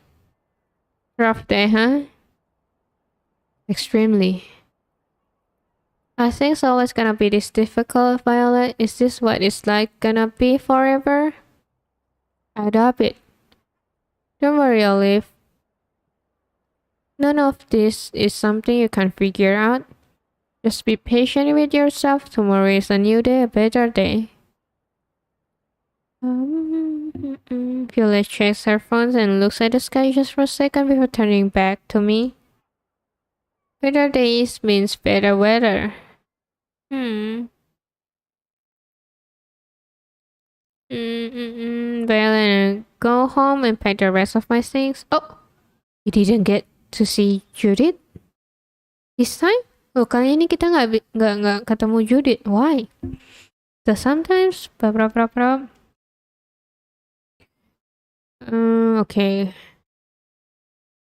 Rough day, huh? Extremely. I think it's always gonna be this difficult, Violet. Is this what it's like gonna be forever? I doubt it. Don't worry, Olive. None of this is something you can figure out. Just be patient with yourself. Tomorrow is a new day, a better day. Violet checks her phone and looks at the sky just for a second before turning back to me. Better days means better weather. Violet, go home and pack the rest of my things. Oh, you didn't get to see Judith this time? Oh, kali ini kita nggak ketemu Judith. Why? So sometimes, okay.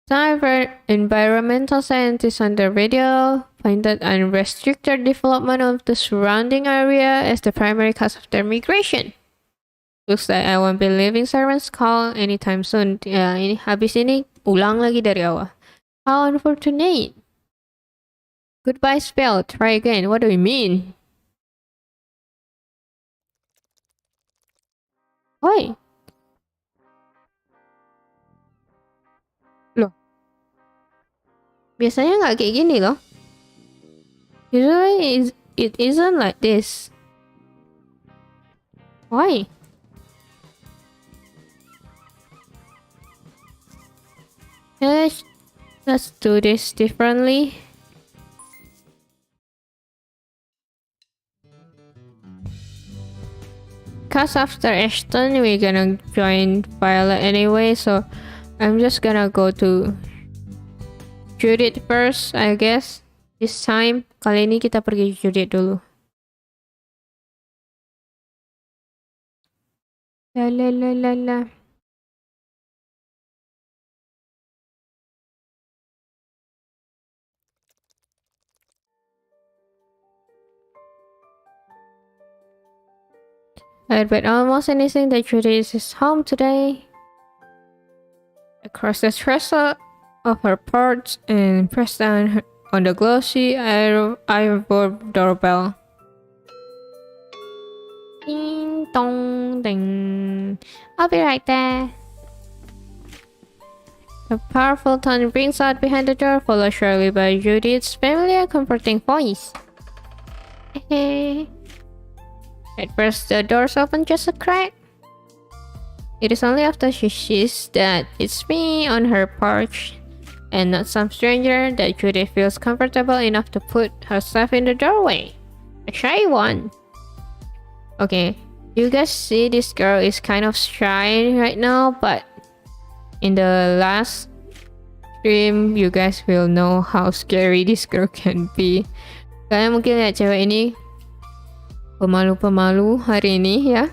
Some environmental scientists on the radio find that unrestricted development of the surrounding area as the primary cause of their migration. Looks like I won't be leaving SIREN'S call anytime soon. Ya, habis ini ulang lagi dari awal. How unfortunate. Goodbye spell. Try again. What do you mean? Why? Loh. Biasanya nggak kayak gini loh. Usually it isn't like this. Why? Let's do this differently. Cause after Ashton, we're gonna join Violet anyway, so I'm just gonna go to Judith first, I guess. This time, kali ini kita pergi Judith dulu. La. I'd bet almost anything that Judith is home today. Across the threshold of her porch and press down on the glossy iron doorbell. Ding dong ding. I'll be right there. A powerful tone rings out behind the door, followed shortly by Judith's familiar, comforting voice. Hey. At first, the doors open just a crack. It is only after she sees that it's me on her porch and not some stranger that Judy feels comfortable enough to put herself in the doorway. A shy one. Okay, you guys see this girl is kind of shy right now, but in the last stream, you guys will know how scary this girl can be. Kalian mungkin lihat cewek ini pemalu-pemalu hari ini ya.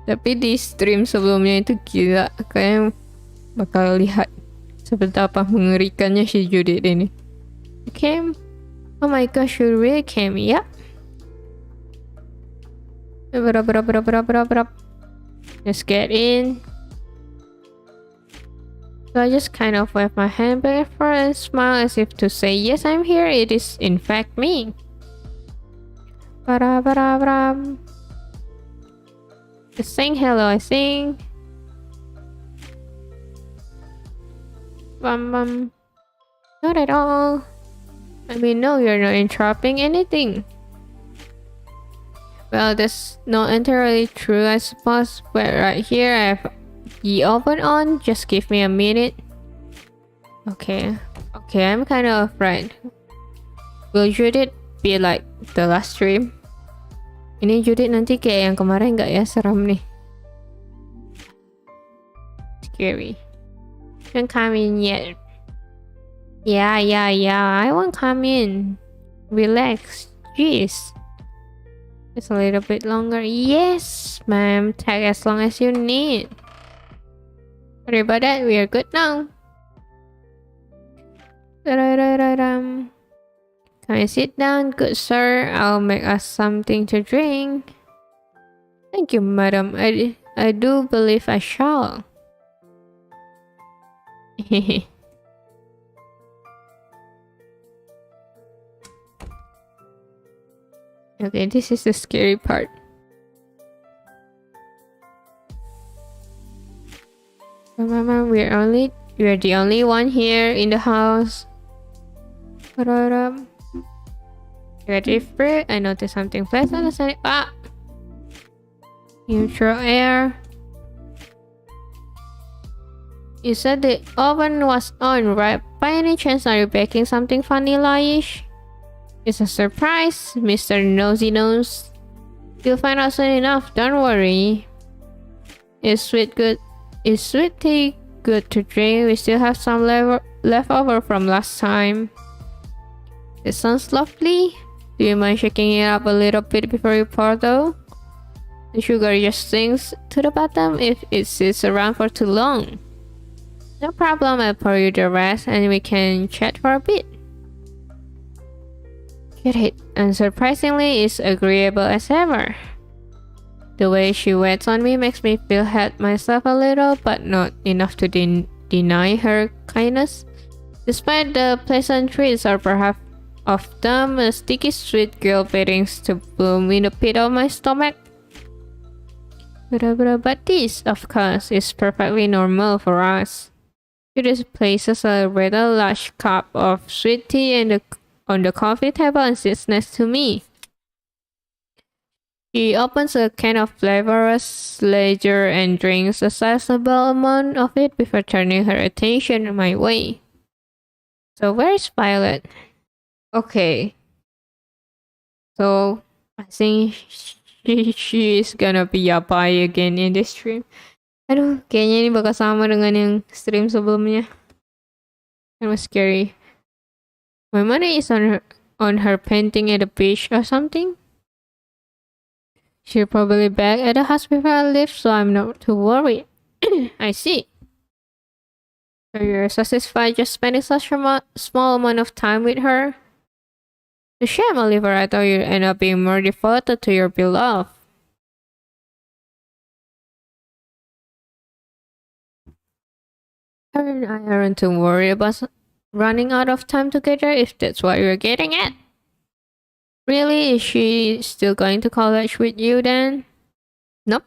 Tapi di stream sebelumnya itu gila. Kalian bakal lihat seperti apa mengerikannya si Judith ini. Okay. Oh my gosh, you really came, yeah? Just get in. So I just kind of wave my hand back and forth and smile as if to say, yes, I'm here. It is in fact me. Just saying hello, I think. Not at all. I mean, no, you're not interrupting anything. Well, that's not entirely true, I suppose. But right here, I have the oven on. Just give me a minute. Okay, I'm kind of afraid. Will Judith be like the last stream? Ini Judith nanti kayak yang kemarin nggak ya? Seram nih. Scary. Don't come in yet. Yeah. I won't come in. Relax. Jeez. Just a little bit longer. Yes, ma'am. Take as long as you need. Sorry about that. We are good now. Can I sit down? Good sir. I'll make us something to drink. Thank you, madam. I do believe I shall. Okay, this is the scary part. Mama, we're the only one here in the house. Ready for it? I noticed something pleasant. Neutral air. You said the oven was on, right? By any chance, are you baking something vanilla-ish? It's a surprise, Mr. Nosy Nose. You'll find out soon enough, don't worry. Is sweet tea good to drink? We still have some leftover from last time. It sounds lovely. Do you mind shaking it up a little bit before you pour though? The sugar just sinks to the bottom if it sits around for too long. No problem, I'll pour you the rest and we can chat for a bit. Get it, unsurprisingly, is agreeable as ever. The way she waits on me makes me feel hurt myself a little, but not enough to deny her kindness. Despite the pleasant treats or perhaps of them, a sticky sweet girl waiting to bloom in the pit of my stomach. But this, of course, is perfectly normal for us. She just places a rather large cup of sweet tea on the coffee table and sits next to me. She opens a can of flavorless ledger and drinks a sizable amount of it before turning her attention my way. So where's Violet? Okay. So I think she is gonna be yabai again in this stream. Aduh, kayaknya ini bakal sama dengan yang stream sebelumnya. It was scary. My money is on her painting at the beach or something. She'll probably back at the house before I leave, so I'm not too worried. I see. So you're satisfied just spending such a small amount of time with her? The shame, Oliver. I thought you'd end up being more devoted to your beloved. Her and I aren't too worried about running out of time together, if that's what you're getting at. Really? Is she still going to college with you then? Nope.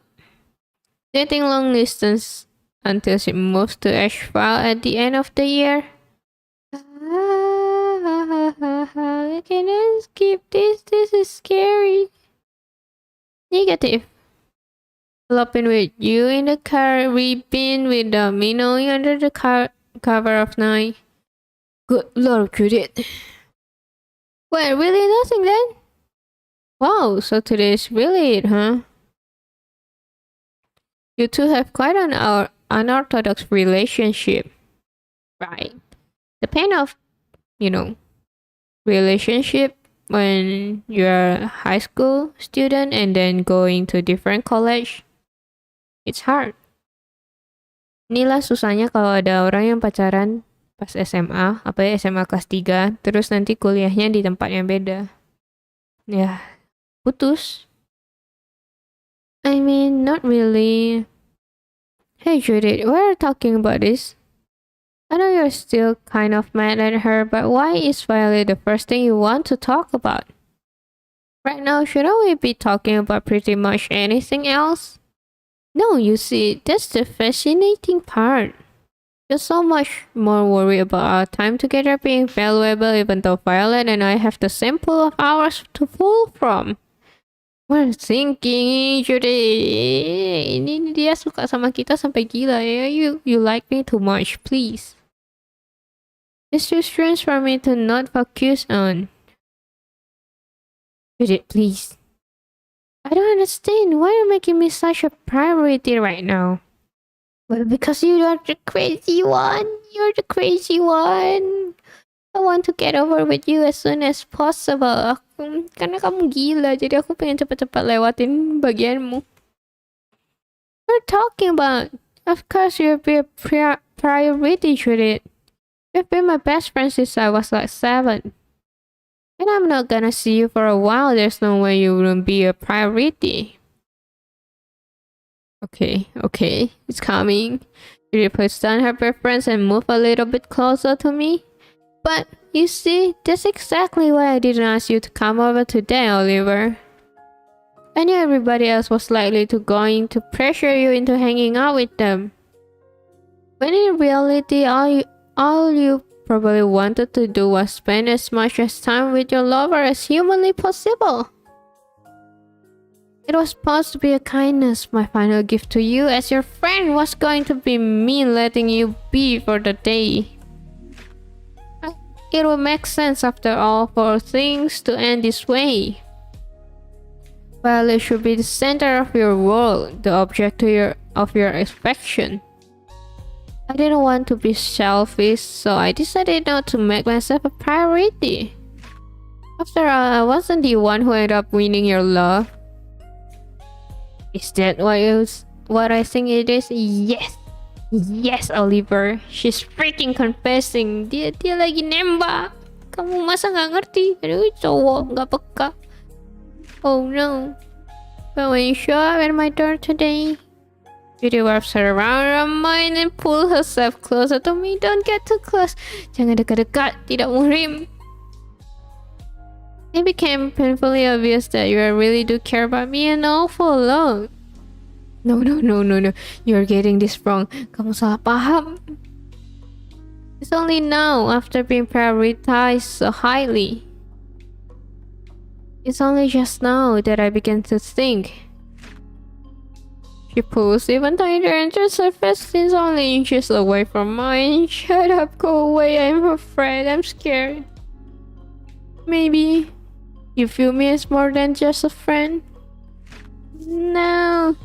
Dating long distance until she moves to Asheville at the end of the year. I cannot skip this. This is scary. You negative. Eloping with you in the Caribbean without me knowing under the cover of night. Good Lord, Judith. Well, really nothing then? Wow, so today is really it, huh? You two have quite an unorthodox relationship. Right. The pain of, you know, relationship when you're a high school student and then going to different college. It's hard. Inilah susahnya kalau ada orang yang pacaran pas SMA, apa ya SMA kelas 3, terus nanti kuliahnya di tempat yang beda. Ya, putus. I mean, not really. Hey Judith, why are you talking about this? I know you're still kind of mad at her, but why is Violet the first thing you want to talk about? Right now, shouldn't we be talking about pretty much anything else? No, you see, that's the fascinating part. You're so much more worried about our time together being valuable even though Violet and I have the same pool of hours to pull from. We're thinking, Judy, ini dia suka sama kita sampai gila ya. You like me too much, please. It's too strange for me to not focus on. Judith, please. I don't understand. Why are you making me such a priority right now? Well, because you are the crazy one. You're the crazy one. I want to get over with you as soon as possible. Karena kamu gila, jadi aku pengen cepat-cepat lewatin bagianmu. We're talking about. Of course, you'll be a priority, Judith. You've been my best friend since I was like 7. And I'm not gonna see you for a while. There's no way you wouldn't be a priority. Okay, it's coming. She puts down her preference and move a little bit closer to me. But, you see, that's exactly why I didn't ask you to come over today, Oliver. I knew everybody else was likely to going to pressure you into hanging out with them. When in reality, all you probably wanted to do was spend as much as time with your lover as humanly possible. It was supposed to be a kindness. My final gift to you as your friend was going to be me letting you be for the day. It would make sense after all for things to end this way. Well, it should be the center of your world, the object of your affection. I didn't want to be selfish, so I decided not to make myself a priority. After all, I wasn't the one who ended up winning your love. Is that what I think it is? Yes, Oliver. She's freaking confessing. Dia lagi nembak. Kamu masa nggak ngerti? Aduh, cowok nggak peka. Oh no. But when you show up at my door today, Judy wraps her around her mind and pull herself closer to me. Don't get too close. Jangan dekat-dekat. Tidak muhrim. It became painfully obvious that you really do care about me an awful lot. No. You're getting this wrong. Kamu salah paham. It's only now, after being prioritized so highly. It's only just now that I began to think. She pulls even tighter and turns her face is only inches away from mine. Shut up, go away. I'm afraid. I'm scared. Maybe you feel me as more than just a friend? No.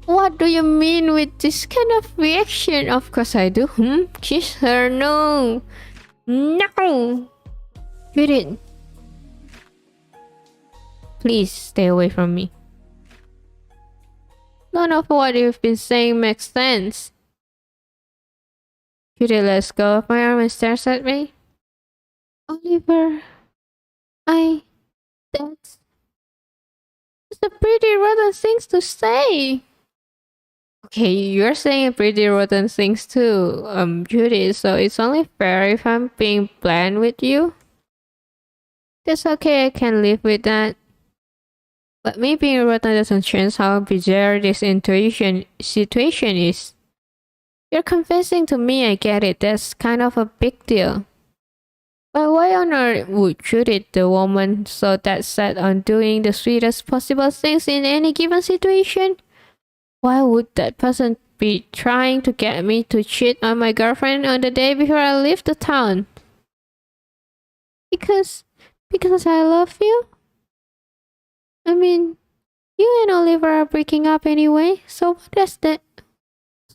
What do you mean with this kind of reaction? Of course I do. Kiss her. No. Judith. Please stay away from me. None of what you've been saying makes sense. Judith lets go of my arm and stares at me. Oliver, that's a pretty rotten things to say. Okay, you're saying pretty rotten things too, Judy, so it's only fair if I'm being blunt with you. That's okay, I can live with that. But me being rotten doesn't change how bizarre this situation is. You're confessing to me, I get it, that's kind of a big deal. But why on earth would Judith, the woman so that set on doing the sweetest possible things in any given situation? Why would that person be trying to get me to cheat on my girlfriend on the day before I leave the town? Because I love you? I mean, you and Oliver are breaking up anyway, so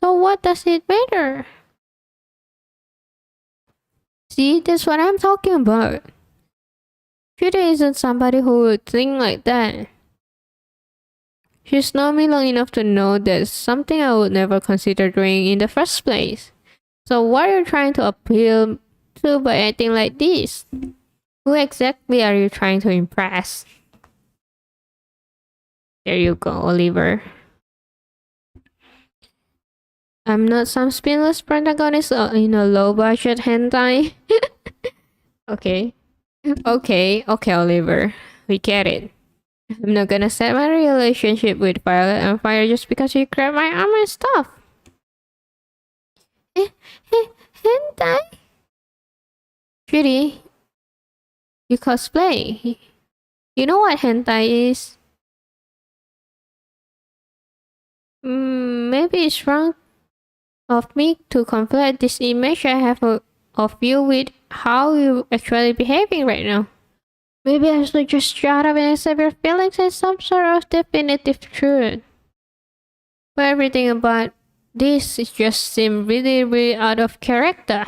what does it matter? See, that's what I'm talking about. Judy isn't somebody who would think like that. She's known me long enough to know that's something I would never consider doing in the first place. So what are you trying to appeal to by acting like this? Who exactly are you trying to impress? There you go, Oliver. I'm not some spineless protagonist in a low-budget hentai. Okay. Okay, Oliver. We get it. I'm not gonna set my relationship with Violet on fire just because you grabbed my arm and stuff. Hentai? Judy, you cosplay. You know what hentai is? Maybe it's wrong of me to conflate this image I have of you with how you're actually behaving right now. Maybe I should just shut up and accept your feelings as some sort of definitive truth. But everything about this just seems really out of character.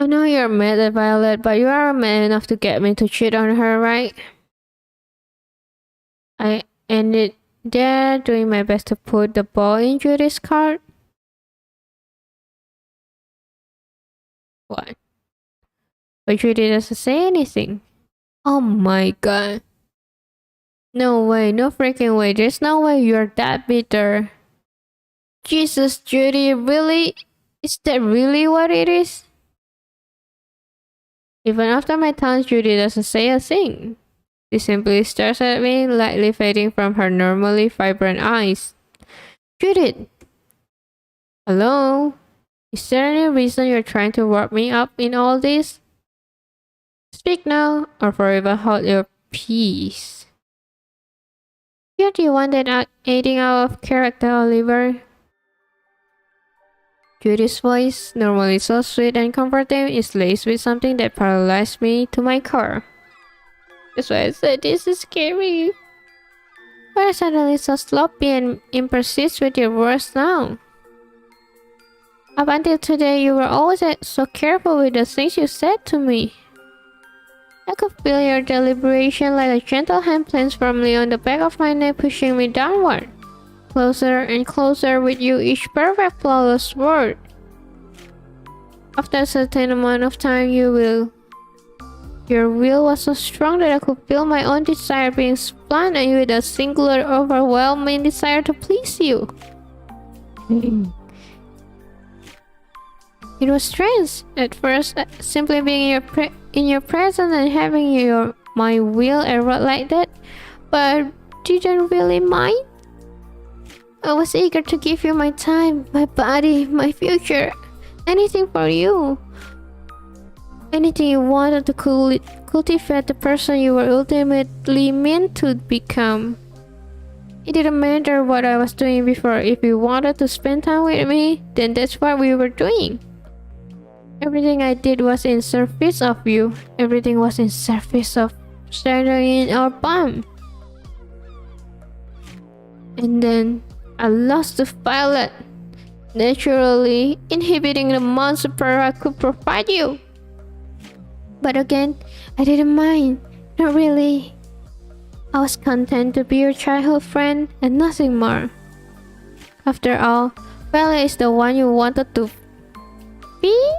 I know you're mad at Violet, but you are man enough to get me to cheat on her, right? I ended there doing my best to put the ball in Judy's court. What? But Judy doesn't say anything. Oh my god. No way, no freaking way. There's no way you're that bitter. Jesus, Judy, really? Is that really what it is? Even after my taunt, Judy doesn't say a thing. She simply stares at me, lightly fading from her normally vibrant eyes. Judith! Hello? Is there any reason you're trying to warp me up in all this? Speak now, or forever hold your peace. You're the one that acting out of character, Oliver. Judy's voice, normally so sweet and comforting, is laced with something that paralyzed me to my core. That's why I said this is scary. Why are you suddenly so sloppy and imprecise with your words now? Up until today, you were always so careful with the things you said to me. I could feel your deliberation like a gentle hand placed firmly on the back of my neck, pushing me downward. Closer and closer with you each perfect flawless word. After a certain amount of time, your will was so strong that I could feel my own desire being spun and with a singular overwhelming desire to please you. It was strange at first, simply being in your presence and having my will erode like that, but I didn't really mind. I was eager to give you my time, my body, my future, anything for you. Anything you wanted to cultivate the person you were ultimately meant to become. It didn't matter what I was doing before. If you wanted to spend time with me, then that's what we were doing. Everything I did was in service of you. Everything was in service of strengthening our bond. And then I lost the Violet, naturally inhibiting the amount of support I could provide you. But again, I didn't mind. Not really. I was content to be your childhood friend and nothing more. After all, Violet is the one you wanted to be.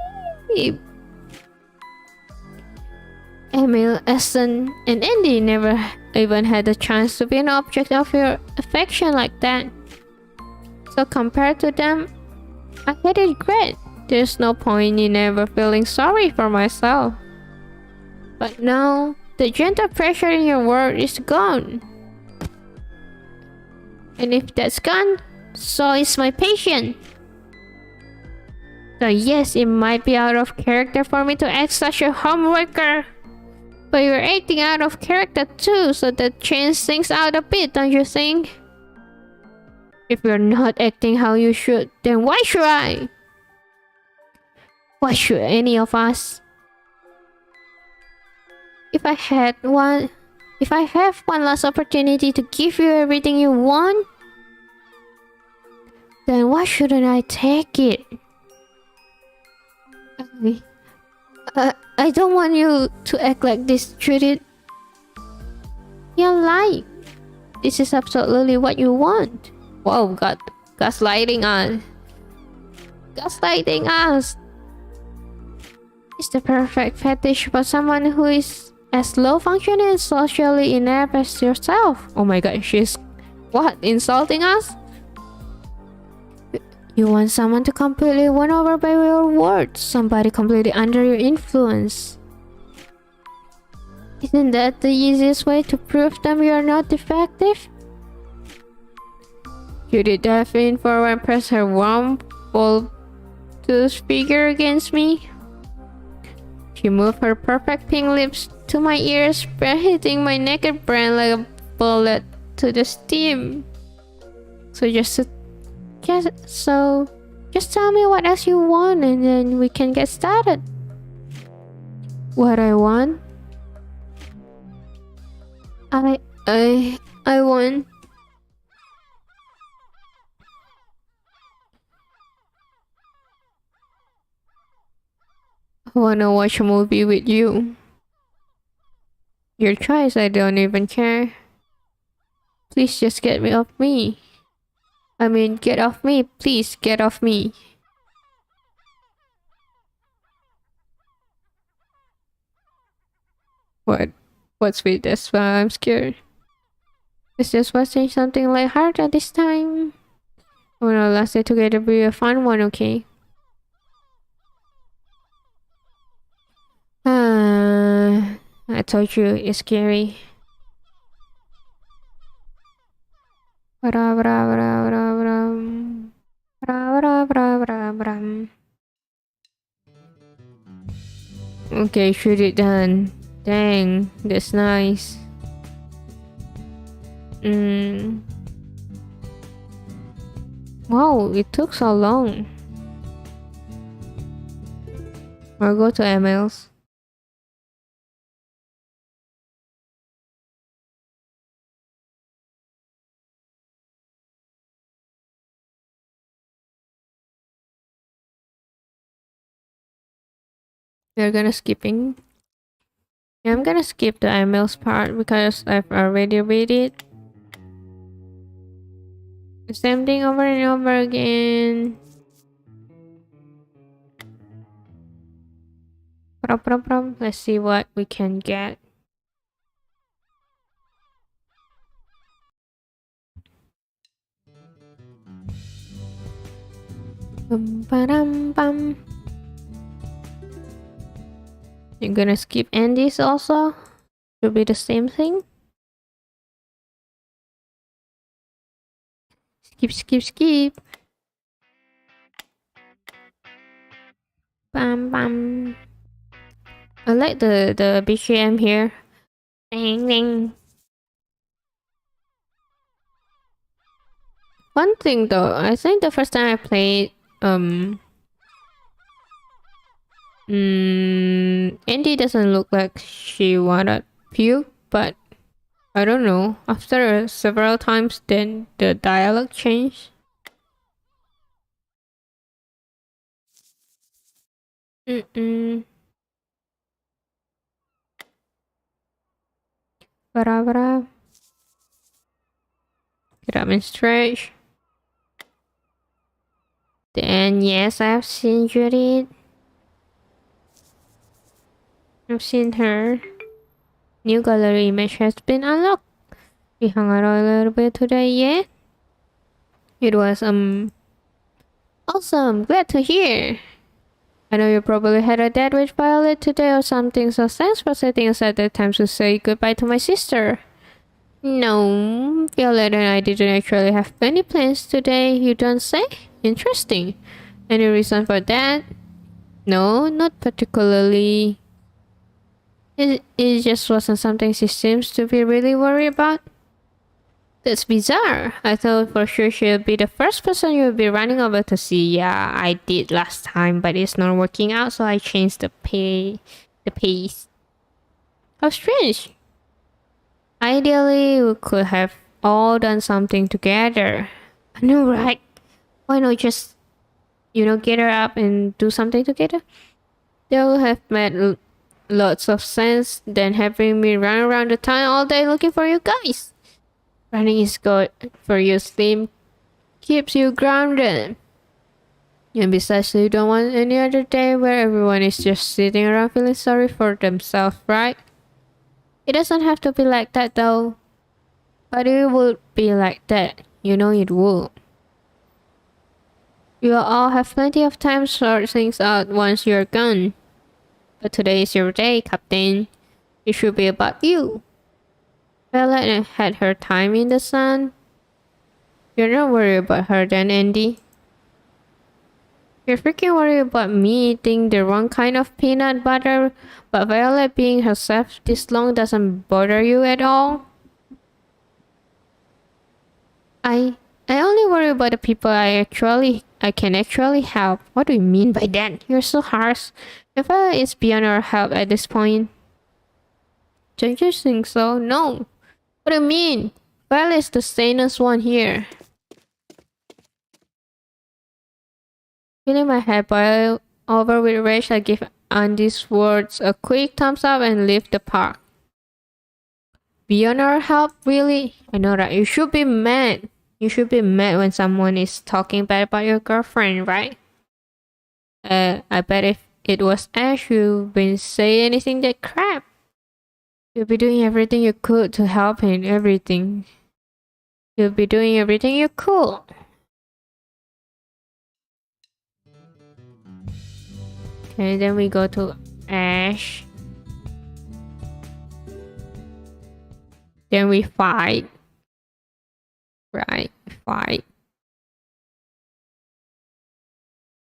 Emil, Essen, and Andy never even had the chance to be an object of your affection like that. So compared to them, I had it great. There's no point in ever feeling sorry for myself. But now, the gentle pressure in your world is gone. And if that's gone, so is my patience. So yes, it might be out of character for me to act such a homewrecker. But you're acting out of character too, so that changes things out a bit, don't you think? If you're not acting how you should, then why should I? Why should any of us? If I had one... If I have one last opportunity to give you everything you want, then why shouldn't I take it? I don't want you to act like this, Judith. You're lying. This is absolutely what you want. Whoa, God. Gaslighting us. Gaslighting us. It's the perfect fetish for someone who is as low functioning and socially inept as yourself. Oh my god, she's... What? Insulting us? You want someone to completely won over by your words. Somebody completely under your influence. Isn't that the easiest way to prove them you are not defective? Judy dived in forward and pressed her warm, bulbous figure against me. She moved her perfect pink lips to my ears, hitting my naked brain like a bullet to the stem. Just tell me what else you want and then we can get started. What I want? I want... I wanna watch a movie with you. Your choice, I don't even care. Please just get me off me. I mean, get off me. Please, get off me. What? What's with this? Well, I'm scared. Let's just watching something lighthearted this time. Oh no, last day together be a fun one, okay? I told you, it's scary. Okay, shoot it done. Dang, that's nice. Wow, it took so long. Or go to MLs. We're gonna skipping. Yeah, I'm gonna skip the MLs part because I've already read it. The same thing over and over again. Let's see what we can get. Bum. You're gonna skip Andy's also? Should be the same thing. Skip. Bam. I like the BGM here. Ding. One thing though, I think the first time I played Andy doesn't look like she wanted puke, but I don't know. After several times, then the dialogue changed. Bara. Get up and stretch. Then yes, I've seen Judith. I've seen her. New gallery image has been unlocked. We hung out a little bit today, yeah? It was awesome. Glad to hear. I know you probably had a date with Violet today or something, so thanks for setting aside the time to say goodbye to my sister. No, Violet and I didn't actually have any plans today, you don't say? Interesting. Any reason for that? No, not particularly. It just wasn't something she seems to be really worried about. That's bizarre. I thought for sure she'll be the first person you'll be running over to see. Yeah, I did last time, but it's not working out, so I changed the pace. How strange. Ideally, we could have all done something together. I know, right? Why not just, get her up and do something together? That would have made lots of sense than having me run around the town all day looking for you guys. Running is good for your sleep, keeps you grounded. And besides, you don't want any other day where everyone is just sitting around feeling sorry for themselves, right? It doesn't have to be like that though. But it would be like that. You know it would. You'll all have plenty of time to sort things out once you're gone. But today is your day, Captain. It should be about you. Violet had her time in the sun. You're not worried about her then, Andy. You're freaking worried about me eating the wrong kind of peanut butter, but Violet being herself this long doesn't bother you at all? I only worry about the people I can actually help. What do you mean by that? You're so harsh. If Violet is beyond our help at this point. Don't you think so? No. What do you mean? Violet is the sanest one here. Feeling my head boil over with rage, I give Andy's words a quick thumbs up and leave the park. Beyond our help, really? I know that. You should be mad. You should be mad when someone is talking bad about your girlfriend, right? I bet if it was Ash, you wouldn't say anything that crap. You'll be doing everything you could to help him, everything. You'll be doing everything you could. Okay, then we go to Ash. Then we fight. Right, fight.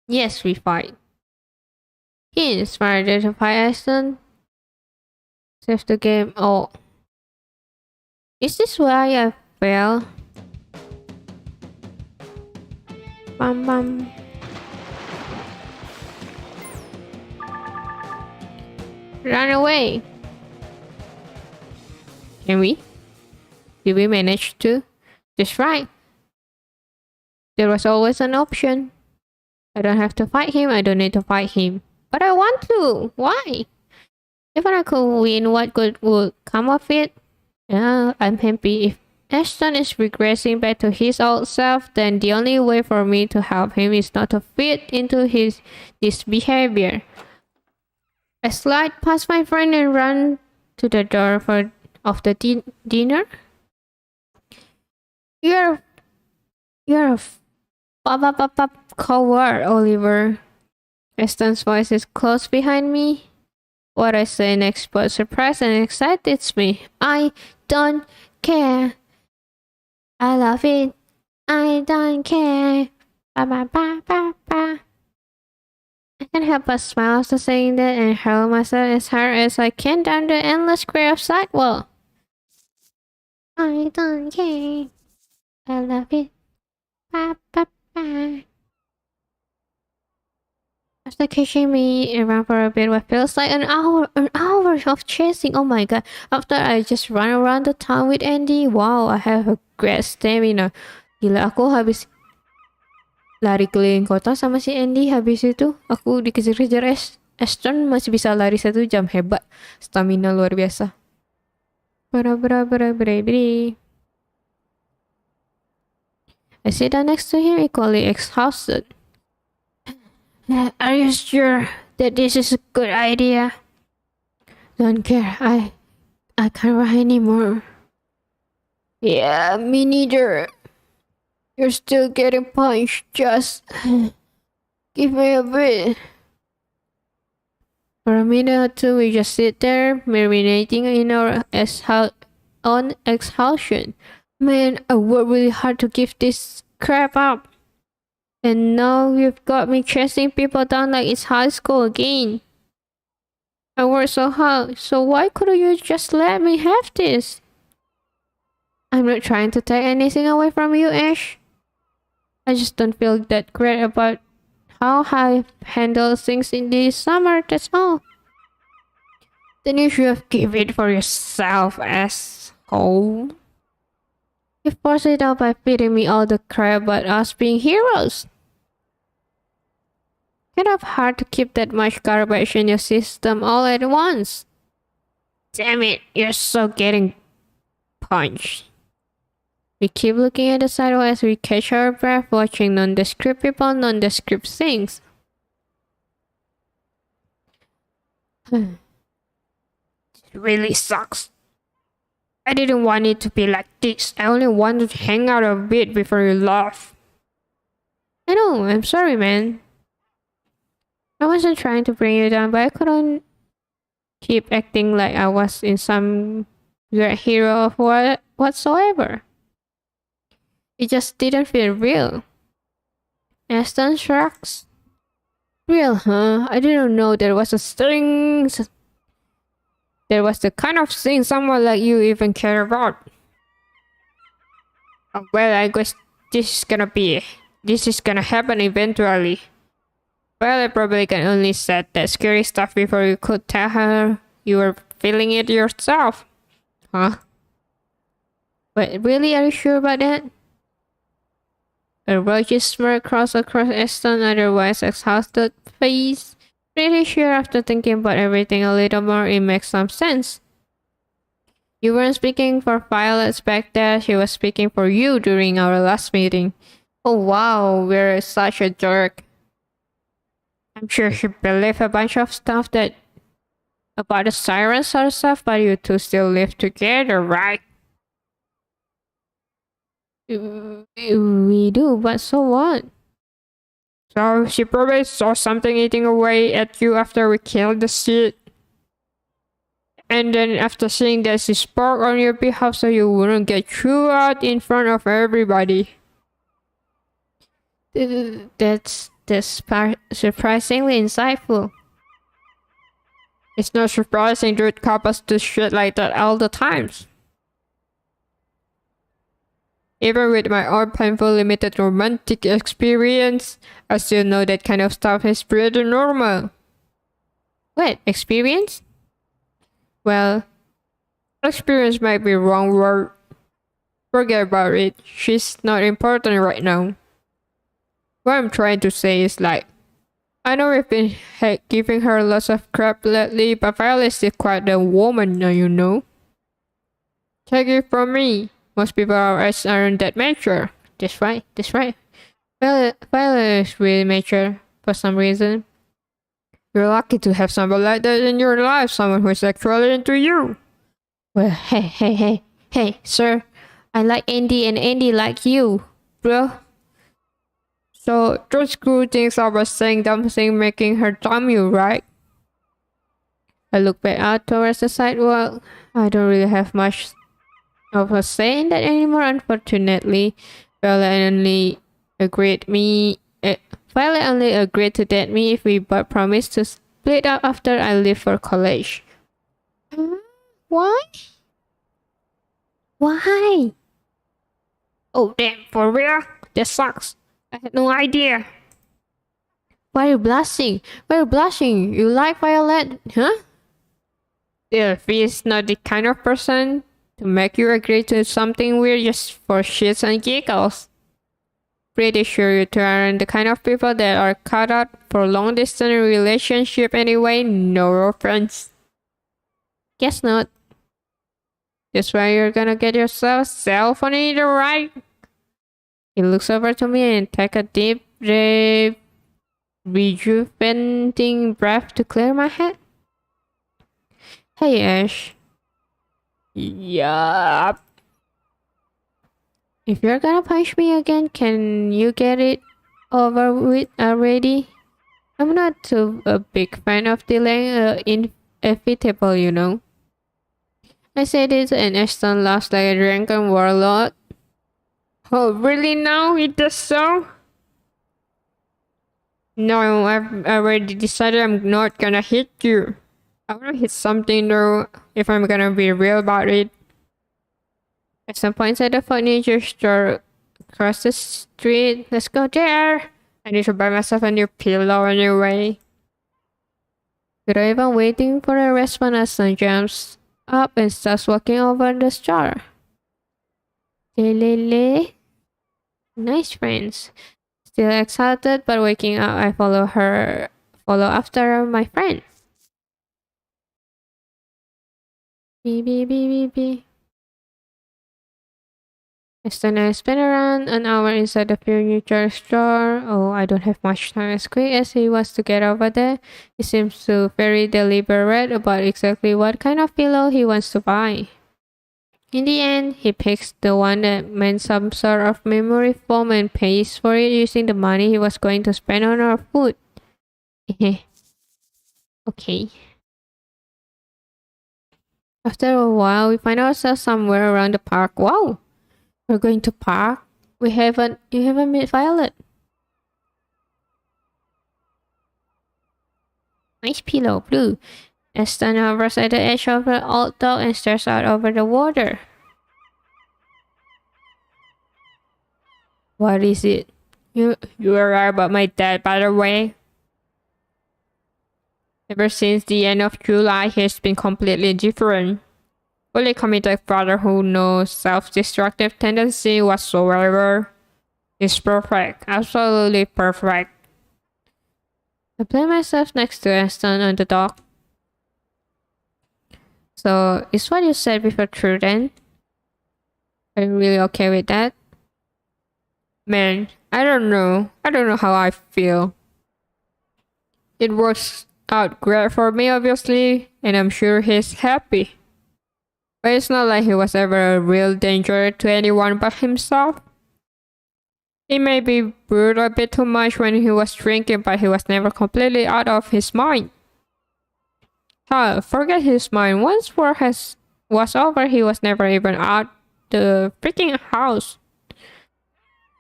Yes, we fight. He inspired her to fight Aston. Save the game. Oh. Is this why I fell? Bum bum. Run away. Can we? Did we manage to? Just right. There was always an option. I don't have to fight him. I don't need to fight him. But I want to. Why? If I could win, what good would come of it? Yeah, I'm happy. If Ashton is regressing back to his old self, then the only way for me to help him is not to fit into this behavior. I slide past my friend and run to the door of the dinner. You're a coward, Oliver. Ashton's voice is close behind me. What I say next both surprise and excites me. I don't care. I love it. I don't care. Ba ba ba ba ba. I can't help but smile after saying that and hurl myself as hard as I can down the endless gray of sidewalk. I don't care. I love it. Ba ba ba. After catching me around for a bit, what feels like an hour of chasing. Oh my god! After I just run around the town with Andy, wow, I have a great stamina. Gila, aku habis lari keliling kota sama si Andy. Habis itu aku dikejar-kejar Ashton masih bisa lari 1 jam. Hebat, stamina luar biasa. I sit down next to him, equally exhausted. Are you sure that this is a good idea? Don't care. I can't run anymore. Yeah, me neither. You're still getting punched. Just give me a bit. For a minute or two, we just sit there, marinating in our own exhaustion. Man, I worked really hard to give this crap up. And now you've got me chasing people down like it's high school again. I worked so hard, so why couldn't you just let me have this? I'm not trying to take anything away from you, Ash. I just don't feel that great about how I handle things in this summer, that's all. Then you should have given it for yourself, asshole. You forced it out by feeding me all the crap about us being heroes. Kind of hard to keep that much garbage in your system all at once. Damn it, you're so getting punched. We keep looking at the sidewalk as we catch our breath, watching nondescript people, nondescript things. It really sucks. I didn't want it to be like this. I only wanted to hang out a bit before you left. I know, I'm sorry, man. I wasn't trying to bring you down, but I couldn't keep acting like I was in some great hero of whatsoever. It just didn't feel real. Aston shrugs. Real, huh? I didn't know there was a thing. There was the kind of thing someone like you even care about. Oh, well, I guess this is gonna happen eventually. Well, I probably can only said that scary stuff before you could tell her you were feeling it yourself. Huh? But really, are you sure about that? A roguish smirk crossed across Eston's otherwise exhausted face. Pretty sure after thinking about everything a little more, it makes some sense. You weren't speaking for Violet back there, she was speaking for you during our last meeting. Oh wow, we're such a jerk. I'm sure she believed a bunch of stuff that about the sirens sort of stuff, but you two still live together, right? We do, but so what? So she probably saw something eating away at you after we killed the seed. And then after seeing that she spoke on your behalf so you wouldn't get threw out in front of everybody. That's surprisingly insightful. It's not surprising dude couples do shit like that all the times. Even with my own painful limited romantic experience, I still know that kind of stuff is pretty normal. Wait, experience? Well, experience might be wrong word. Forget about it. She's not important right now. What I'm trying to say is like, I know we've been giving her lots of crap lately, but Violet's still quite a woman now, you know. Take it from me. Most people our age aren't that mature. That's right. Violet is really mature for some reason. You're lucky to have someone like that in your life, someone who's actually into you. Well, hey, sir. I like Andy and Andy like you, bro. So, don't screw things up by saying something making her dumb you, right? I look back out towards the sidewalk. I don't really have much of a say in that anymore, unfortunately. Violet only agreed to date me if we both promised to split up after I leave for college. Why? Why? Oh damn, for real? That sucks. I had no idea. Why are you blushing? You like Violet, huh? If he's not the kind of person to make you agree to something weird just for shits and giggles. Pretty sure you two aren't the kind of people that are cut out for long distance relationship anyway, no offense. Guess not. That's why you're gonna get yourself cell phone either, right? He looks over to me and take a deep, rejuvenating breath to clear my head. Hey Ash. Yup. If you're gonna punch me again, can you get it over with already? I'm not too a big fan of delaying inevitable, you know. I said it and Ashton laughs like a drunken warlord. Oh, really now? It does so? No, I've already decided I'm not gonna hit you. I wanna hit something though, if I'm gonna be real about it. At some point at the furniture store across the street, let's go there. I need to buy myself a new pillow anyway. Without even waiting for a response, Aston jumps up and starts walking over the store. Lele. Nice friends. Still excited but waking up, I follow after my friend. Beep beep beep beep beep. Then I spent around an hour inside the furniture store. Oh, I don't have much time. As quick as he was to get over there, he seems to very deliberate about exactly what kind of pillow he wants to buy. In the end, he picks the one that meant some sort of memory foam and pays for it using the money he was going to spend on our food. Okay. After a while, we find ourselves somewhere around the park. Wow! We're going to park? You haven't met Violet. Nice pillow, blue. Aston hovers at the edge of the old dock and stares out over the water. What is it? You are right about my dad, by the way. Ever since the end of July, he's been completely different. Fully committed father who knows self-destructive tendency whatsoever. He's perfect, absolutely perfect. I play myself next to Aston on the dock. So, is what you said before true then? Are you really okay with that? Man, I don't know. I don't know how I feel. It works out great for me, obviously, and I'm sure he's happy. But it's not like he was ever a real danger to anyone but himself. He may be brewed a bit too much when he was drinking, but he was never completely out of his mind. Hell, forget his mind. Once was over, he was never even out the freaking house.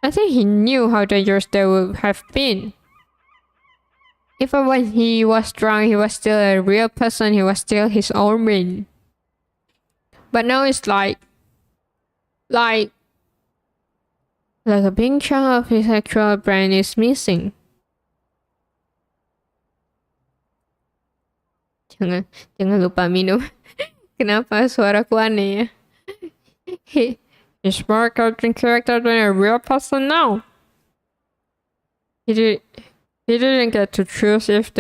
I think he knew how dangerous they would have been. Even when he was drunk, he was still a real person. He was still his own man. But now it's like a big chunk of his actual brain is missing. Jangan lupa minum. Kenapa suaraku aneh ya? He's more a cartoon character than a real person now. He didn't get to choose if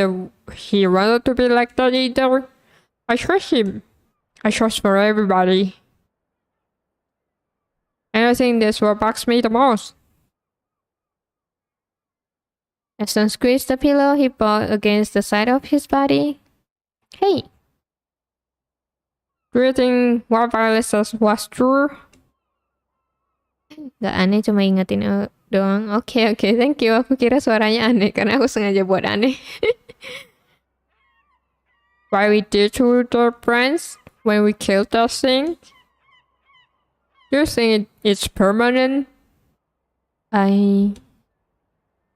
he wanted to be like that either. I chose him. I chose for everybody. And I think that's what bugs me the most. Aston squeezed the pillow he bought against the side of his body. Hey! Do you think what Violet says was true? Gak aneh, cuma ingetin doang. Oke, thank you. Aku kira suaranya aneh karena aku sengaja buat aneh. Why we did to the friends when we killed that thing? Do you think it's permanent? I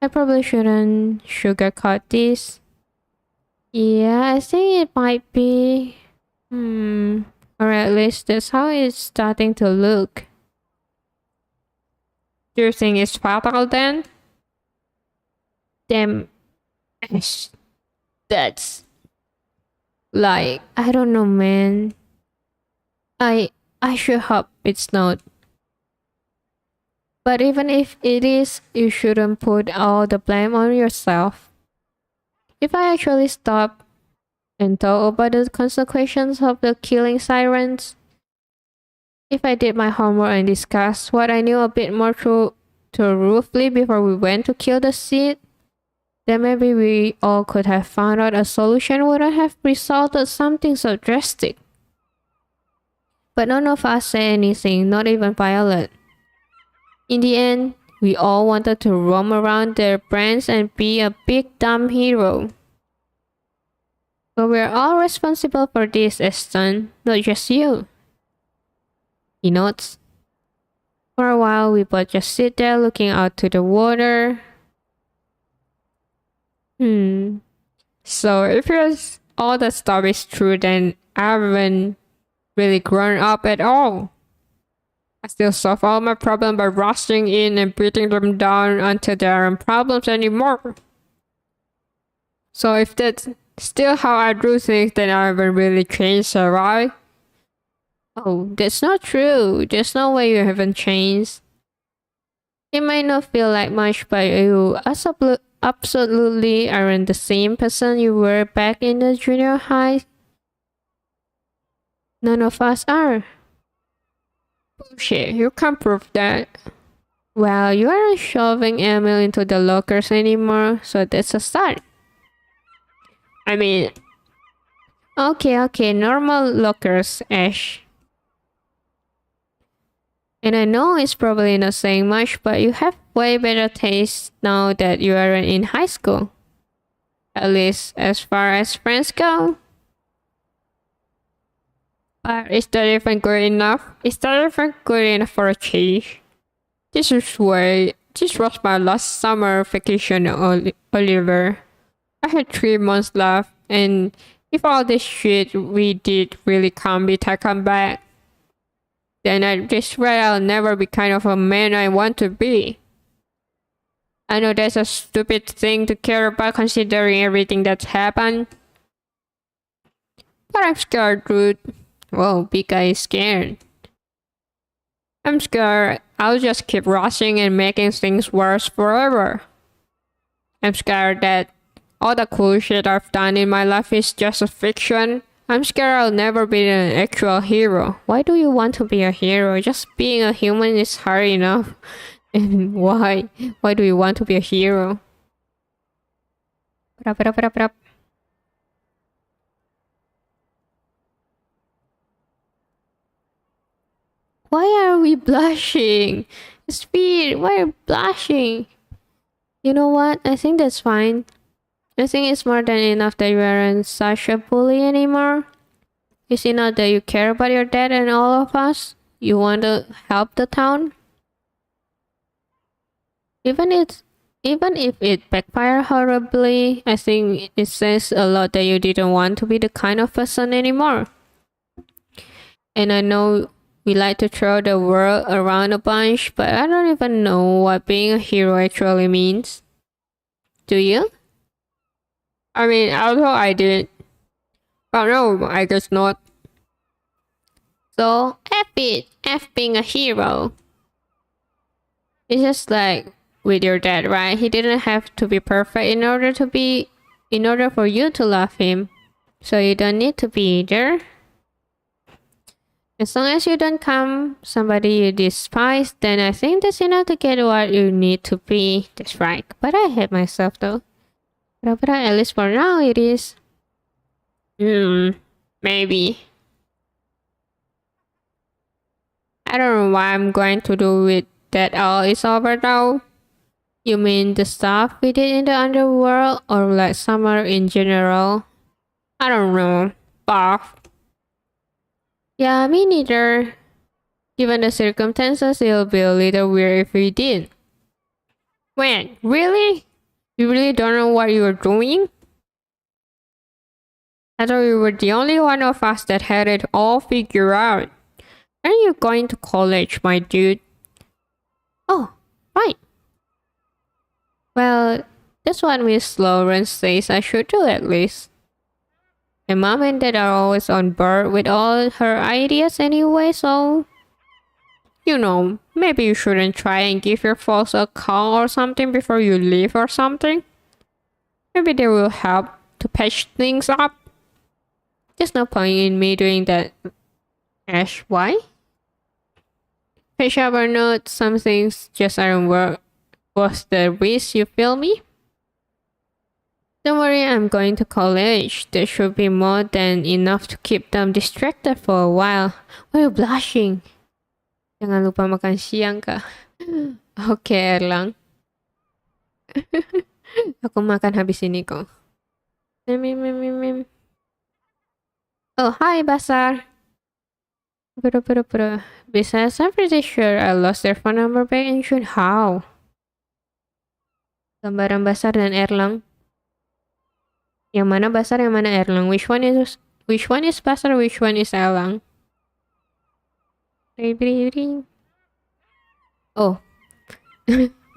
probably shouldn't sugarcoat this. Yeah, I think it might be. Or at least that's how it's starting to look. Do you think it's fatal then? Damn. That's like, I don't know, man. I should hope it's not. But even if it is, you shouldn't put all the blame on yourself. If I actually stop and thought about the consequences of the killing sirens, if I did my homework and discussed what I knew a bit more thoroughly before we went to kill the seed, then maybe we all could have found out a solution wouldn't have resulted something so drastic. But none of us said anything, not even Violet. In the end, we all wanted to roam around their brands and be a big dumb hero. But we're all responsible for this, Aston, not just you. He nods. For a while, we both just sit there looking out to the water. Hmm. So if all the stuff is true, then I haven't really grown up at all. I still solve all my problems by rushing in and beating them down until there aren't problems anymore. So if that's still how I do things, then I haven't really changed, right? Oh, that's not true. There's no way you haven't changed. It might not feel like much, but you absolutely aren't the same person you were back in the junior high. None of us are. Bullshit, you can't prove that. Well, you aren't shoving Emil into the lockers anymore, so that's a start. I mean, okay, normal lockers, Ash. And I know it's probably not saying much, but you have way better taste now that you are in high school. At least as far as friends go. But is that even good enough? Is that even good enough for a change? This was my last summer vacation, Oliver. I had 3 months left, and if all this shit we did really can't be taken back, then I just swear I'll never be kind of a man I want to be. I know that's a stupid thing to care about considering everything that's happened. But I'm scared, dude. Whoa, big guy is scared. I'm scared I'll just keep rushing and making things worse forever. I'm scared that all the cool shit I've done in my life is just a fiction. I'm scared I'll never be an actual hero. Why do you want to be a hero? Just being a human is hard enough. And why? Why do you want to be a hero? Why are we blushing? Speed, why are you blushing? You know what? I think that's fine. I think it's more than enough that you aren't such a bully anymore. Is it not that you care about your dad and all of us? You want to help the town? Even if it backfired horribly, I think it says a lot that you didn't want to be the kind of person anymore. And I know we like to throw the word around a bunch, but I don't even know what being a hero actually means. Do you? I mean, I thought I did. But no, I guess not. So, F it. F being a hero. It's just like with your dad, right? He didn't have to be perfect in order for you to love him. So you don't need to be either. As long as you don't become somebody you despise, then I think that's enough to get what you need to be. That's right. But I hate myself though. But at least for now it is. Maybe. I don't know what I'm going to do with that all is over though. You mean the stuff we did in the underworld or like summer in general? I don't know. Both. Yeah, me neither. Given the circumstances, it'll be a little weird if we did. When? Really? You really don't know what you were doing? I thought you were the only one of us that had it all figured out. Aren't you going to college, my dude? Oh, right. Well, that's what Miss Lawrence says I should do at least. My mom and dad are always on board with all her ideas anyway, so... You know, maybe you shouldn't try and give your folks a call or something before you leave or something. Maybe they will help to patch things up. There's no point in me doing that. Ash, why? Patch up or not, some things just aren't worth the risk, you feel me? Don't worry, I'm going to college. There should be more than enough to keep them distracted for a while. Why are you blushing? Jangan lupa makan siang, Kak. Oke, Erlang. Aku makan habis ini kok. Oh, hi, Basar. Besides, I'm pretty sure I lost their phone number back in June. How? Gambaran Basar dan Erlang. Yang mana Basar, yang mana Erlang? Which one is Basar, which one is Erlang? Oh.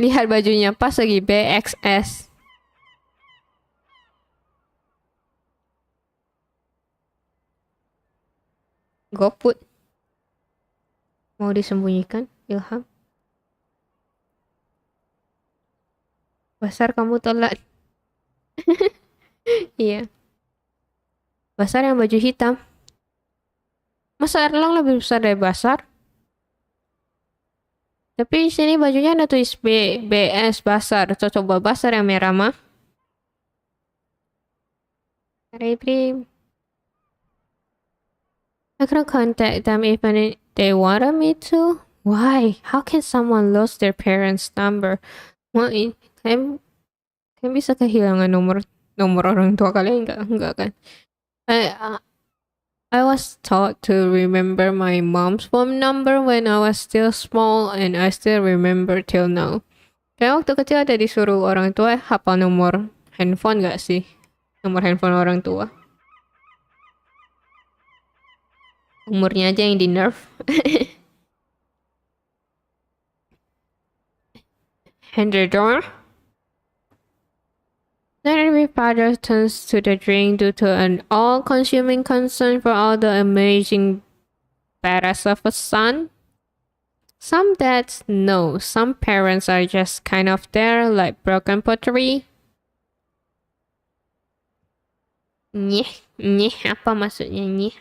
Lihat bajunya pas lagi BXS. GoPut. Mau disembunyikan, Ilham? Basar, kamu telat. Iya. Basar yang baju hitam. Masa Erlang lebih besar dari Basar? Tapi di sini bajunya ada tulis BS Basar. Coba Basar yang merah mah. I can contact them if they wanted me to. Why? How can someone lose their parents' number? Wah, kan bisa kehilangan nomor orang tua kalian enggak kan? I was taught to remember my mom's phone number when I was still small, and I still remember till now. Kayak waktu kecil ada disuruh orang tua hafal nomor handphone gak sih? Nomor handphone orang tua. Umurnya aja yang di nerf. And the door? Not every father turns to the drink due to an all-consuming concern for all the amazing badass of a son. Some dads know, some parents are just kind of there like broken pottery. Nyeh, apa maksudnya nyeh?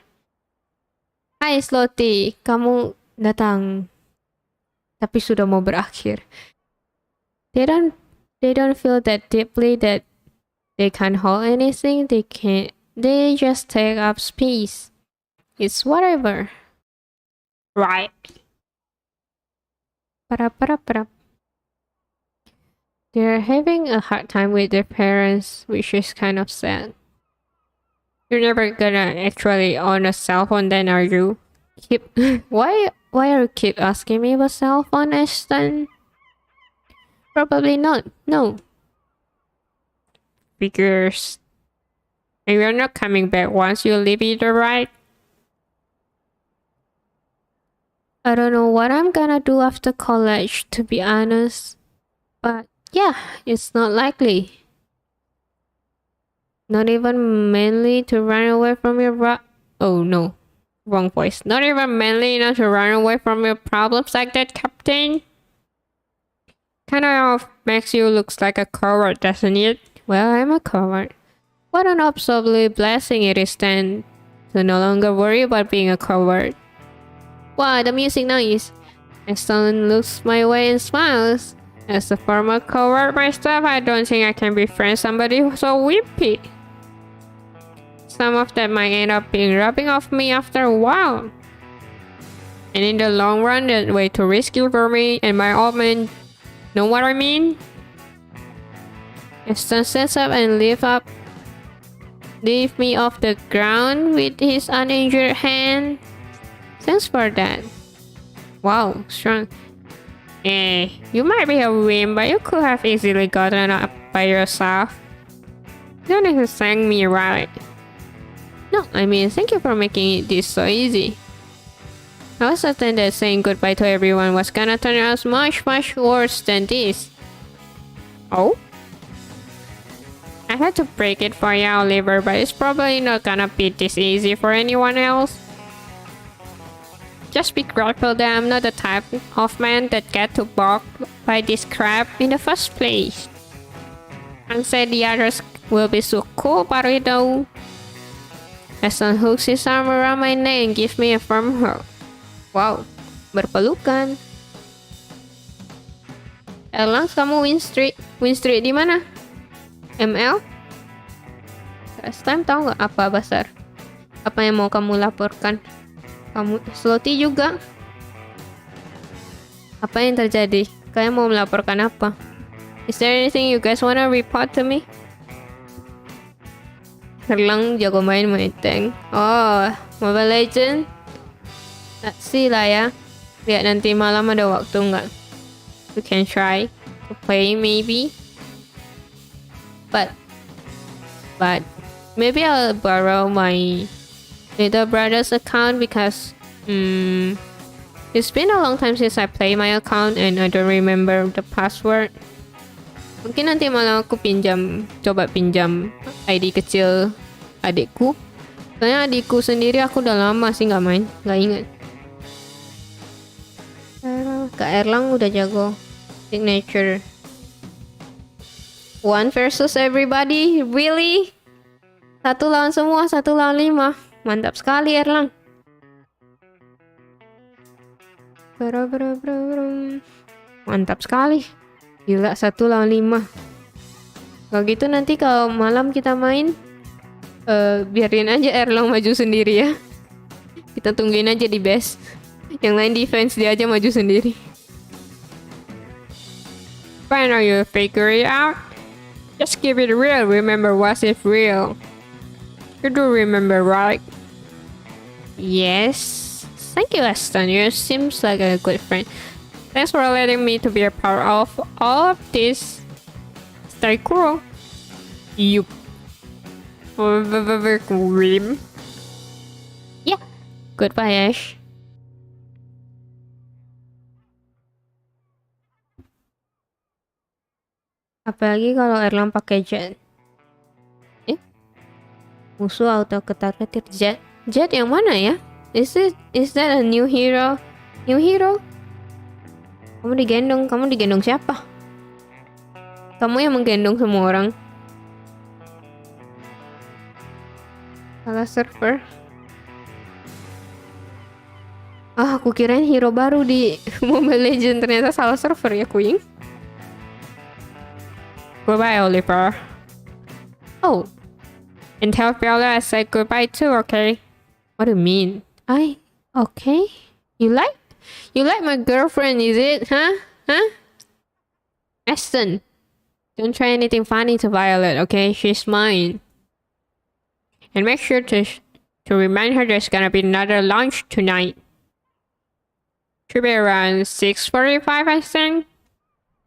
Hai Slotty, kamu datang. Tapi sudah mau berakhir. They don't feel that deeply that they can't hold anything. They just take up space. It's whatever. Right. They're having a hard time with their parents, which is kind of sad. You're never gonna actually own a cell phone then, are you? Why are you keep asking me about cell phone, Ashton? Probably not. No. Figures. And you're not coming back once you leave either, right? I don't know what I'm gonna do after college, to be honest. But yeah, it's not likely. Not even mainly to run away from your oh no, wrong voice. Not even mainly enough to run away from your problems like that, Captain. Kind of makes you look like a coward, doesn't it? Well, I'm a coward. What an absolute blessing it is then to no longer worry about being a coward. Wow, the music nice. Excellent looks my way and smiles. As a former coward myself, I don't think I can befriend somebody who's so wimpy. Some of that might end up being rubbing off me after a while. And in the long run, that's way too risky for me and my old man. Know what I mean? Aston sets up and lift me off the ground with his uninjured hand. Thanks for that. Wow, strong. You might be a wimp, but you could have easily gotten up by yourself. You don't need to thank me, right? No, I mean, thank you for making this so easy. I was certain that saying goodbye to everyone was gonna turn out much worse than this. Oh? I had to break it for you, Oliver, but it's probably not gonna be this easy for anyone else. Just be grateful that I'm not the type of man that get to balked by this crap in the first place. And said the others will be so cool about it though. Aston hooks his arm around my neck and gives me a firm hug. Wow, berpelukan. Erlang, kamu Win Street di mana? ML? Last time tahu nggak apa Basar? Apa yang mau kamu laporkan? Kamu Slotty juga? Apa yang terjadi? Kalian mau melaporkan apa? Is there anything you guys wanna report to me? Erlang jago main tank. Oh, Mobile Legend? Let's see lah ya. Lihat nanti malam ada waktu nggak? We can try to play maybe. But Maybe I'll borrow my little brother's account because it's been a long time since I play my account and I don't remember the password. Mungkin nanti malah aku coba pinjam ID kecil adikku. Soalnya adikku sendiri aku udah lama sih nggak main, nggak inget. Kak Erlang udah jago signature. 1 versus everybody, really? 1 lawan semua, 1 lawan 5. Mantap sekali Erlang. Mantap sekali. Gila, 1 lawan 5. Kalau gitu nanti kalau malam kita main, biarin aja Erlang maju sendiri ya. Kita tungguin aja di base. Yang lain defense, dia aja maju sendiri. Fine, are you figure it out? Just keep it real. Remember what's it real. You do remember, right? Yes. Thank you, Aston. You seems like a good friend. Thanks for letting me to be a part of all of this. Stay cool. You. Grim. Yeah. Goodbye, Ash. Apalagi kalau Erlang pakai jet. Musuh auto ketargeted jet. Jet yang mana ya? Is that a new hero? New hero? Kamu digendong siapa? Kamu yang menggendong semua orang. Salah server. Aku kirain hero baru di Mobile Legends, ternyata salah server ya, Queen. Goodbye, Oliver. Oh. And tell Viola I said goodbye too, okay? What do you mean? Okay? You like my girlfriend, is it? Huh? Aston, don't try anything funny to Violet, okay? She's mine. And make sure to remind her there's gonna be another lunch tonight. Should be around 6:45, I think.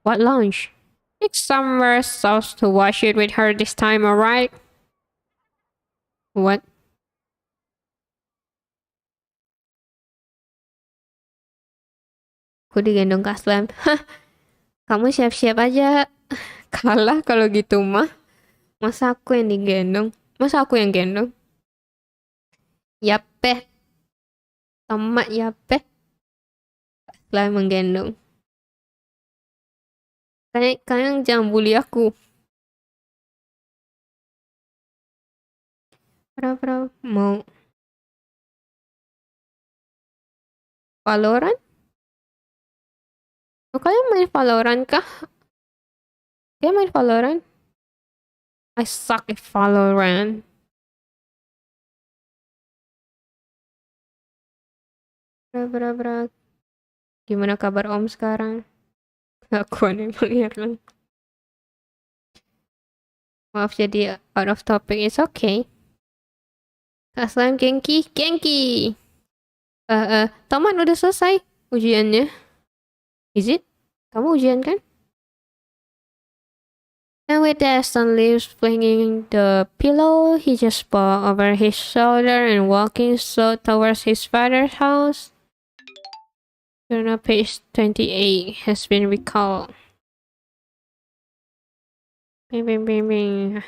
What lunch? Pick somewhere else to watch it with her this time, alright? What? Aku digendong Kak Slam. Hah, kamu siap-siap aja. Kalah kalau gitu mah. Masa aku yang digendong? Masa aku yang gendong? Yape. Tomat yape. Kak Slam menggendong. Kalian jangan bully aku. Mau Valorant? Oh, kalian main Valorant kah? Kalian main Valorant? I suck at Valorant. Gimana kabar Om sekarang? Aku aneh banget. Maaf jadi out of topic, it's okay. Kak Slime Genki. Taman udah selesai ujiannya. Is it? Kamu ujian kan? And with that, Aston leaves flinging the pillow he just bought over his shoulder and walking slow towards his father's house. Journal page 28 has been recalled. Bing.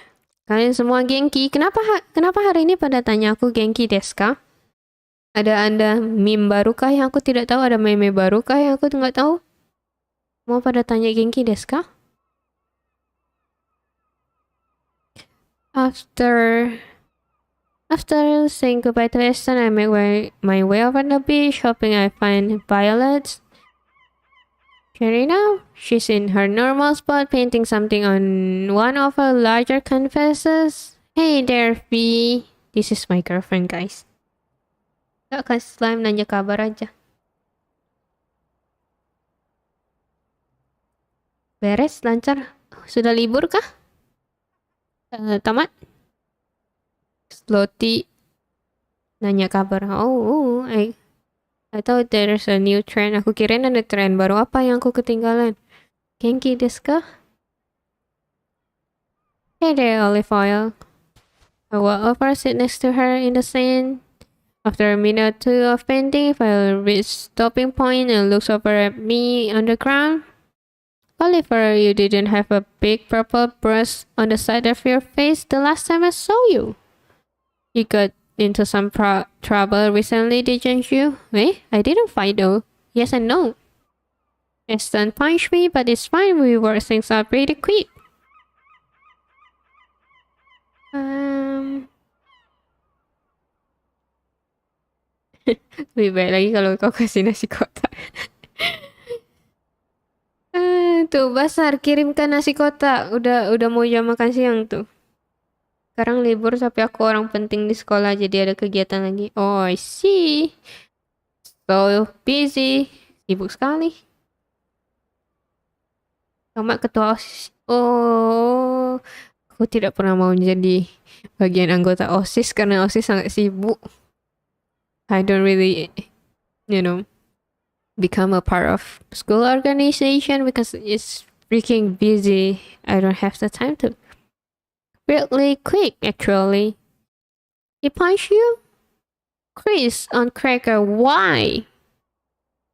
Kalian semua Genki. Kenapa hari ini pada tanya aku Genki desu ka? Ada meme baru kah yang aku tidak tahu? Ada meme baru kah yang aku nggak tahu? Mau pada tanya Genki desu ka? After saying goodbye to Aston, I make my way over the beach, hoping I find Violet. Sure enough, she's in her normal spot, painting something on one of her larger canvases. Hey there, V. This is my girlfriend, guys. Gak Kak Slime nanya kabar aja. Beres, lancar. Sudah libur kah? Tamat? Slotty nanya kabar. Oh, I thought there's a new trend. Aku kirain ada trend baru. Apa yang aku ketinggalan? Genki desu ka? Hey there, olive oil. I walk over, sit next to her in the sand. After a minute or two of painting, I reach stopping point and looks over at me on the ground. Oliver, you didn't have a big purple brush on the side of your face the last time I saw you. You got into some trouble recently, didn't you? Eh? I didn't fight though. Yes and no. Aston punched me, but it's fine. We worked things out pretty quick. Lebih baik lagi kalau kau kasih nasi kotak. Tuh Basar, kirimkan nasi kotak. Udah mau jam makan siang tuh. Sekarang libur tapi aku orang penting di sekolah jadi ada kegiatan lagi. Oh, I see. So busy. Sibuk sekali. Tomat ketua OSIS. Oh, aku tidak pernah mau menjadi bagian anggota OSIS karena OSIS sangat sibuk. I don't really, become a part of school organization because it's freaking busy. I don't have the time to. Really quick, actually. He punched you? Chris, on Cracker, why?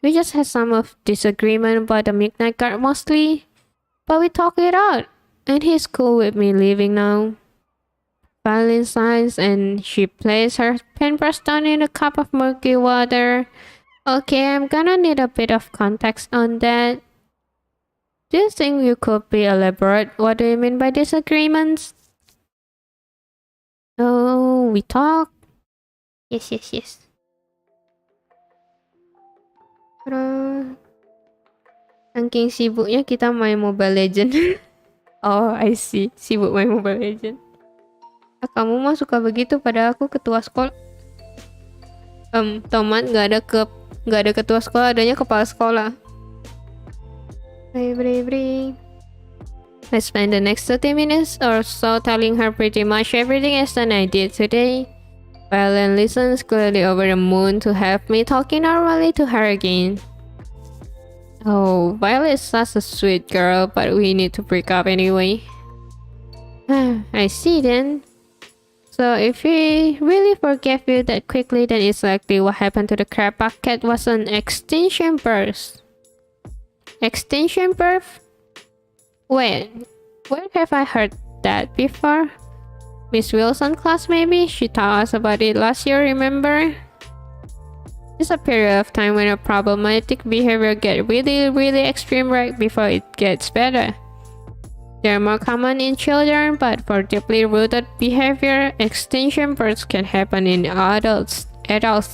We just had some of disagreement about the midnight guard mostly, but we talked it out, and he's cool with me leaving now. Violin signs and she plays her paintbrush down in a cup of murky water. Okay, I'm gonna need a bit of context on that. Do you think you could be elaborate? What do you mean by disagreements? Oh, we talk. Yes. Saking sibuknya kita main Mobile Legend. Oh, I see. Sibuk main Mobile Legend. Kamu mah suka begitu pada aku ketua sekolah. Tomat nggak ada ketua sekolah, adanya kepala sekolah. Bri. I spent the next 30 minutes or so telling her pretty much everything Aston I did today. Violet listens, clearly over the moon to have me talking normally to her again. Oh, Violet is such a sweet girl, but we need to break up anyway. I see then. So if we really forgave you that quickly, then it's likely what happened to the crab bucket was an extinction burst. Extinction birth? Wait, where have I heard that before? Miss Wilson class maybe? She taught us about it last year, remember? It's a period of time when a problematic behavior gets really extreme right before it gets better. They're more common in children, but for deeply rooted behavior, extinction bursts can happen in adults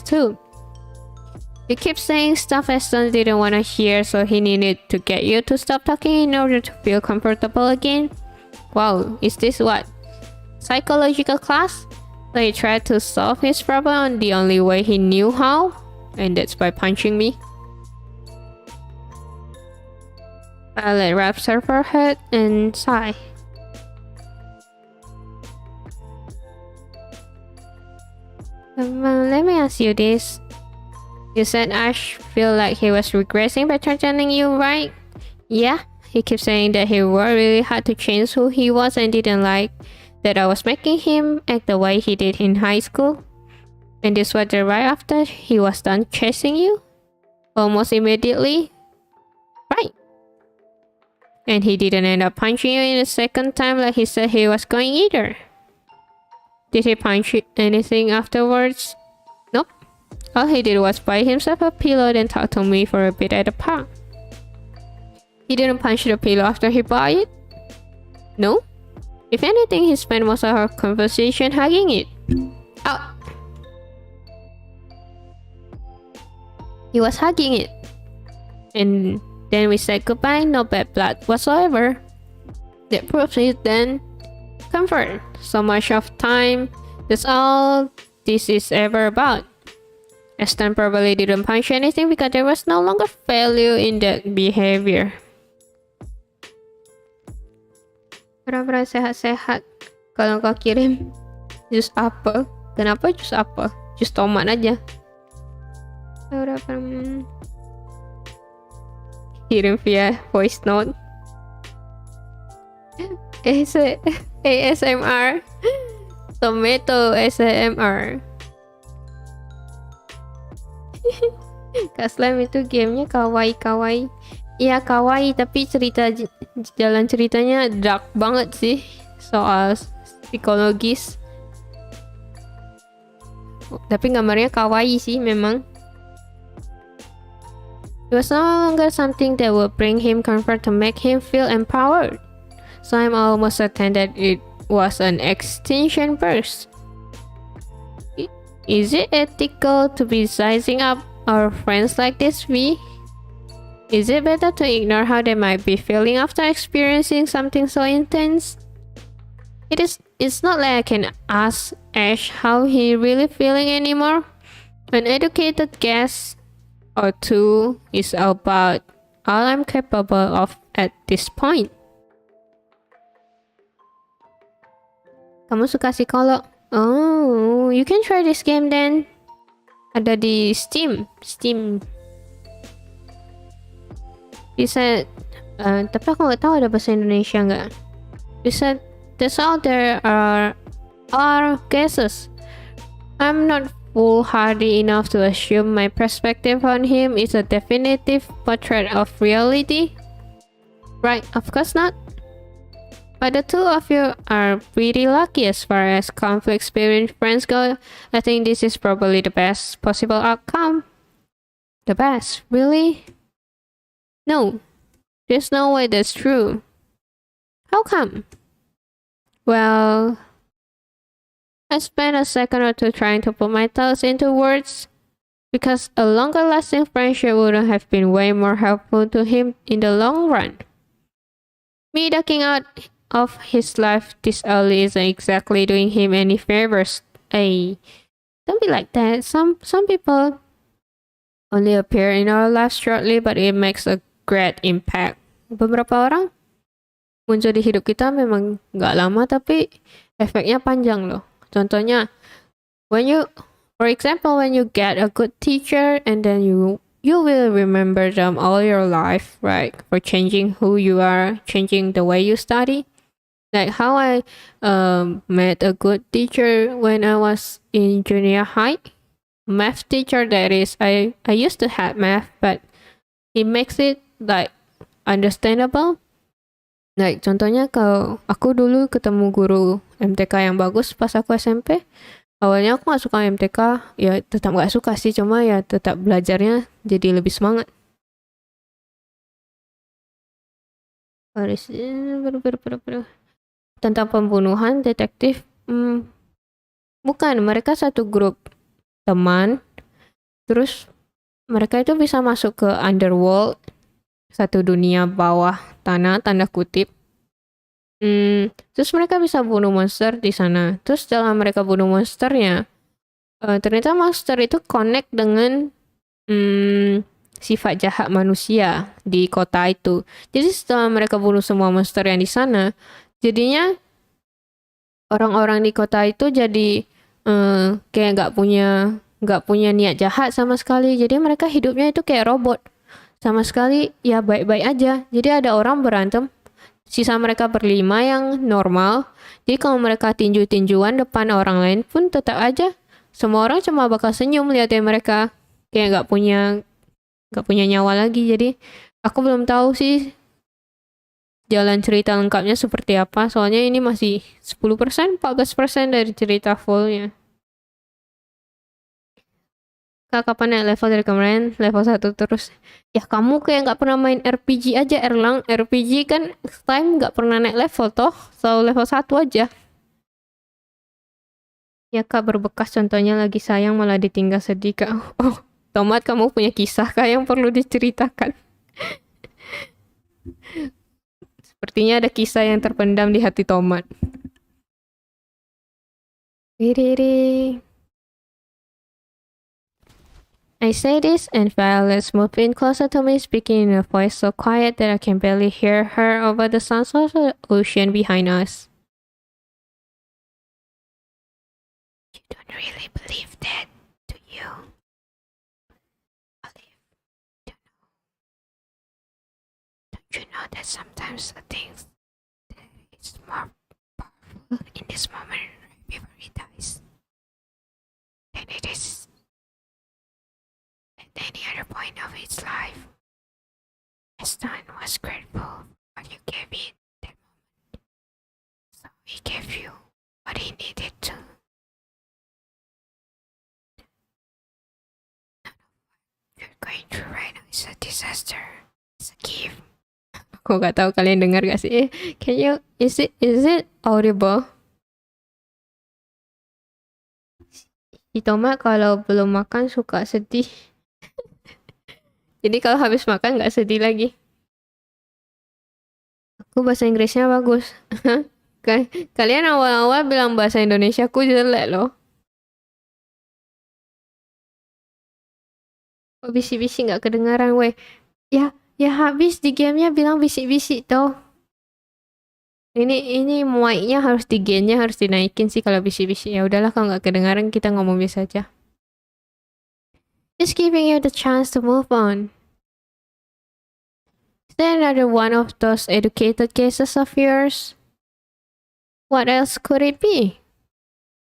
too. He keeps saying stuff Aston didn't want to hear, so he needed to get you to stop talking in order to feel comfortable again. Wow, is this what? Psychological class? So he tried to solve his problem the only way he knew how, and that's by punching me. Violet wraps her forehead and sigh. Let me ask you this. You said Ash feel like he was regressing by threatening you, right? Yeah, he keeps saying that he worked really hard to change who he was and didn't like that I was making him act the way he did in high school. And this was right after he was done chasing you? Almost immediately? Right. And he didn't end up punching you in the second time like he said he was going either. Did he punch you anything afterwards? Nope. All he did was buy himself a pillow and talk to me for a bit at the park. He didn't punch the pillow after he bought it? No. If anything, he spent most of our conversation hugging it. Oh. He was hugging it. And then we said goodbye, no bad blood whatsoever. That proves it then. Comfort. So much of time. That's all this is ever about. Aston probably didn't punch anything because there was no longer value in that behavior. Pura-pura sehat-sehat. Kalau kau kirim jus apel, kenapa jus apel? Jus tomat aja. Kirim via voice note. ASMR. Tomato ASMR. Kak Slime itu gamenya kawaii. Iya kawaii, tapi jalan ceritanya dark banget sih, soal psikologis. Tapi gambarnya kawaii sih memang. It was no longer something that would bring him comfort to make him feel empowered. Slime almost certain that it was an extinction burst. Is it ethical to be sizing up our friends like this, V? Is it better to ignore how they might be feeling after experiencing something so intense? It's not like I can ask Ash how he really feeling anymore. An educated guess or two is about all I'm capable of at this point. Kamu suka psikolog? Oh, you can try this game then. Ada di Steam. Bisa, tapi aku nggak tahu ada bahasa Indonesia nggak. Bisa, that's all there are guesses. I'm not foolhardy enough to assume my perspective on him is a definitive portrait of reality. Right, of course not. But the two of you are pretty lucky as far as conflict-experienced friends go. I think this is probably the best possible outcome. The best? Really? No. There's no way that's true. How come? Well, I spent a second or two trying to put my thoughts into words, because a longer-lasting friendship would have been way more helpful to him in the long run. Me ducking out of his life this early isn't exactly doing him any favors. Hey, don't be like that. Some people only appear in our lives shortly, but it makes a great impact. Beberapa orang muncul di hidup kita memang nggak lama, tapi efeknya panjang loh. Contohnya, for example, when you get a good teacher, and then you will remember them all your life, right? For changing who you are, changing the way you study. Like how I met a good teacher when I was in junior high. Math teacher, that is. I used to have math, but he makes it like understandable. Like contohnya kalau aku dulu ketemu guru MTK yang bagus pas aku SMP. Awalnya aku gak suka MTK, ya tetap gak suka sih, cuma ya tetap belajarnya jadi lebih semangat. Tentang pembunuhan detektif, bukan, mereka satu grup teman, terus mereka itu bisa masuk ke underworld, satu dunia bawah tanah, tanda kutip. Terus mereka bisa bunuh monster di sana. Terus setelah mereka bunuh monsternya, ternyata monster itu connect dengan sifat jahat manusia di kota itu. Jadi setelah mereka bunuh semua monster yang di sana, jadinya orang-orang di kota itu jadi kayak nggak punya niat jahat sama sekali. Jadi mereka hidupnya itu kayak robot, sama sekali ya baik-baik aja. Jadi ada orang berantem, sisa mereka berlima yang normal. Jadi kalau mereka tinju-tinjuan depan orang lain pun tetap aja semua orang cuma bakal senyum liatin mereka, kayak nggak punya nyawa lagi. Jadi aku belum tahu sih jalan cerita lengkapnya seperti apa, soalnya ini masih 10%, 14% dari cerita fullnya. Kak, kapan naik level dari kemarin? Level 1 terus. Ya kamu kayak nggak pernah main RPG aja, Erlang. RPG kan time nggak pernah naik level toh, selalu level 1 aja. Ya Kak, berbekas contohnya lagi sayang malah ditinggal sedih Kak. Oh, Tomat, kamu punya kisah Kak yang perlu diceritakan? Sepertinya ada kisah yang terpendam di hati Tomat. I say this, and Violet moved in closer to me, speaking in a voice so quiet that I can barely hear her over the sounds of the ocean behind us. You don't really believe that, do you? Olive, don't you know that sometimes the things that is more powerful in this moment right before he dies. And it is at any other point of his life. His son was grateful for what you gave him that moment. So he gave you what he needed to. None of what you're going through right now is a disaster. It's a gift. Aku gak tahu kalian dengar gak sih? Can you, is it audible? Si Tomat kalau belum makan suka sedih. Jadi kalau habis makan gak sedih lagi. Aku bahasa Inggrisnya bagus. Kalian awal-awal bilang bahasa Indonesia aku jelek loh. Kok bisik-bisik gak kedengaran weh. Ya habis di gamenya bilang bisik-bisik toh. Ini mic-nya harus gain-nya harus dinaikin sih kalau bisik-bisik. Ya udahlah kalau nggak kedengaran kita ngomong biasa aja. Just giving you the chance to move on. Is there another one of those educated cases of yours? What else could it be?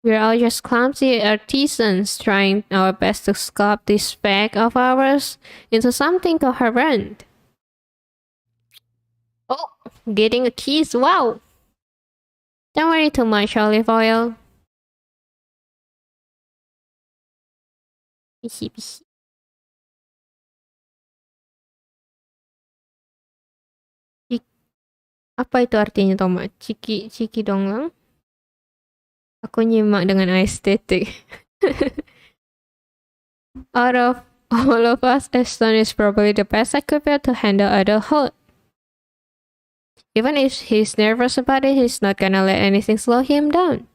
We're all just clumsy artisans trying our best to sculpt this speck of ours into something coherent. Oh, getting a kiss, wow! Don't worry too much, olive oil. Bisi-bisi. Apa itu artinya, Tomat? Ciki dong lang? Aku nyimak dengan estetik. Out of all of us, Ashton is probably the best equipped to handle adulthood. Even if he's nervous about it, he's not gonna let anything slow him down.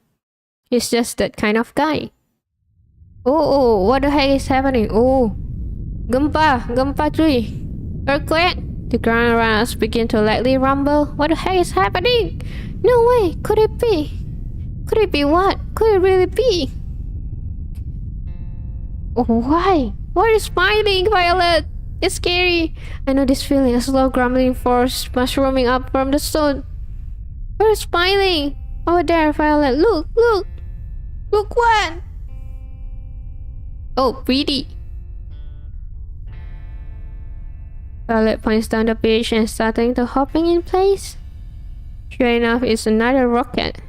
He's just that kind of guy. Oh, what the heck is happening? Oh, gempa cuy. Earthquake. The ground around us begin to lightly rumble. What the heck is happening? No way, could it be? Could it be what? Could it really be? Oh, why? What is smiling, Violet? It's scary. I know this feeling, a slow grumbling force mushrooming up from the stone. Where's smiling? Over there, Violet. Look. Look what? Oh, pretty. Violet points down the beach and starting to hopping in place. Sure enough, it's another rocket.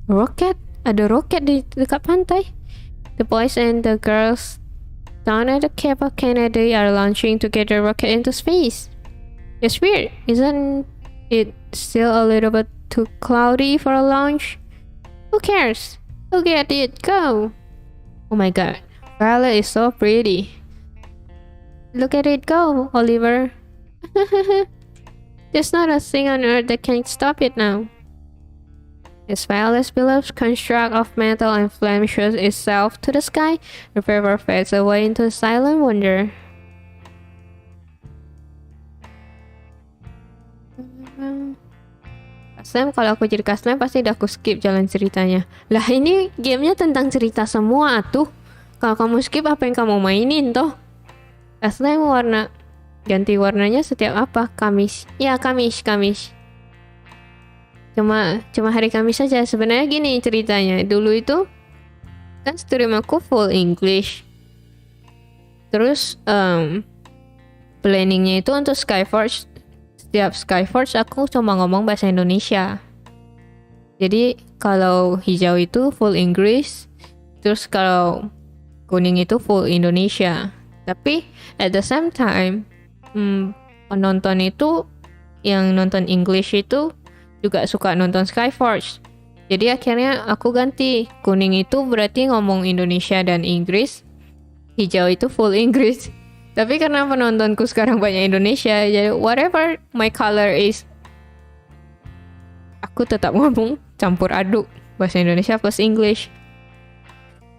Rocket? Ada roket di dekat pantai. The boys and the girls down at the Cape of Kennedy are launching to get the rocket into space. It's weird, isn't it still a little bit too cloudy for a launch? Who cares? Look at it go! Oh my god, Violet is so pretty. Look at it go, Oliver. There's not a thing on earth that can stop it now. As Violet's beloved construct of metal and flame shows itself to the sky, the river fades away into silent wonder. Sam, kalau aku jadi customer pasti udah aku skip jalan ceritanya. Lah ini gamenya tentang cerita semua tuh. Kalau kamu skip apa yang kamu mainin toh? Customer warna ganti warnanya setiap apa? Kamis. Ya Kamis. Cuma hari Kamis saja. Sebenarnya gini ceritanya. Dulu itu kan stream aku full English. Terus planningnya itu untuk Skyforge. Setiap Skyforge aku cuma ngomong bahasa Indonesia. Jadi kalau hijau itu full English. Terus kalau kuning itu full Indonesia. Tapi at the same time penonton itu yang nonton English itu juga suka nonton Skyforge. Jadi akhirnya aku ganti. Kuning itu berarti ngomong Indonesia dan Inggris. Hijau itu full Inggris. Tapi karena penontonku sekarang banyak Indonesia, jadi whatever my color is, aku tetap ngomong campur aduk bahasa Indonesia plus English.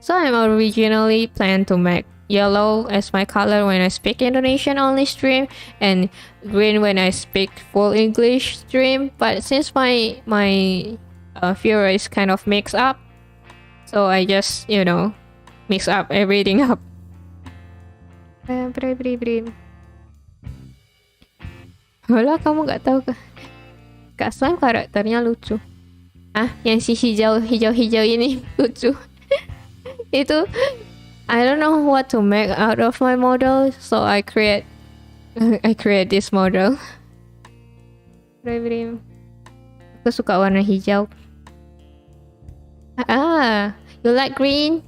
So I'm originally planned to make yellow as my color when I speak Indonesian only stream and green when I speak full English stream, but since my viewer is kind of mixed up, so I just mix up everything up. Walau kamu gak tahu Kak Slime karakternya lucu. Yang si hijau ini lucu. Itu I don't know what to make out of my model, so I create this model. Aku suka warna hijau. You like green?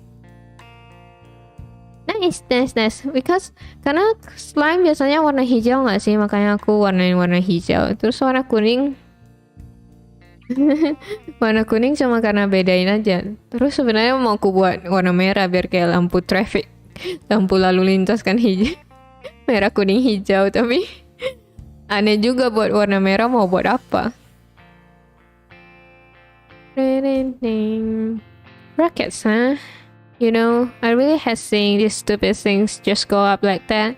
Nice. Because karena slime biasanya warna hijau nggak sih, makanya aku warnain warna hijau. Terus warna kuning, warna kuning cuma karena bedain aja. Terus sebenarnya mau aku buat warna merah biar kayak lampu traffic, lampu lalu lintas kan hijau, merah kuning hijau. Tapi aneh juga buat warna merah, mau buat apa? Rockets, huh? You know, I really hate seeing these stupid things just go up like that.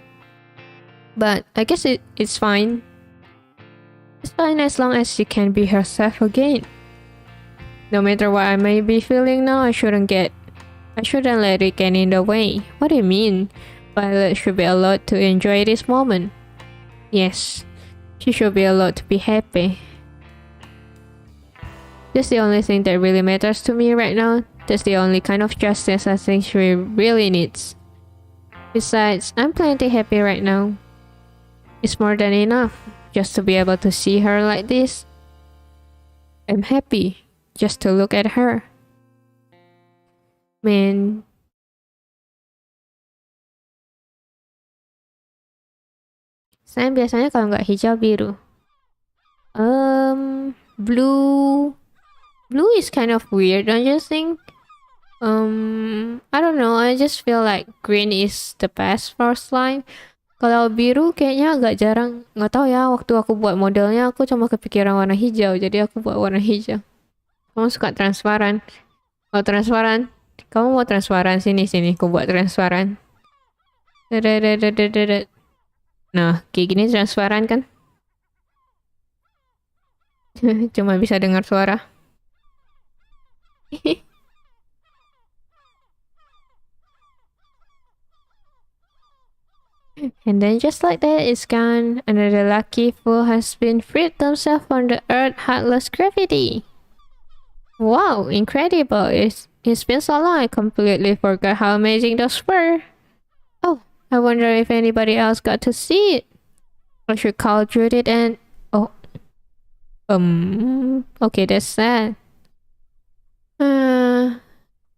But I guess it's fine. It's fine as long as she can be herself again. No matter what I may be feeling now, I shouldn't let it get in the way. What do you mean? Violet should be allowed to enjoy this moment. Yes, she should be allowed to be happy. That's the only thing that really matters to me right now. That's the only kind of justice I think she really needs. Besides, I'm plenty happy right now. It's more than enough just to be able to see her like this. I'm happy just to look at her. Man. Saya biasanya kalau nggak hijau biru. Blue is kind of weird, don't you think? I don't know, I just feel like green is the best for slime. Kalau biru kayaknya agak jarang, nggak tahu ya. Waktu aku buat modelnya aku cuma kepikiran warna hijau, jadi aku buat warna hijau. Kamu suka transparan? Mau transparan? Kamu mau transparan? Sini, aku buat transparan. Nah, kayak gini transparan kan? Cuma bisa dengar suara. And then just like that, it's gone. Another lucky fool has been freed themselves from the earth's heartless gravity. Wow, incredible. It's been so long I completely forgot how amazing those were. Oh, I wonder if anybody else got to see it. I should call Judith and... Oh. Okay, that's sad.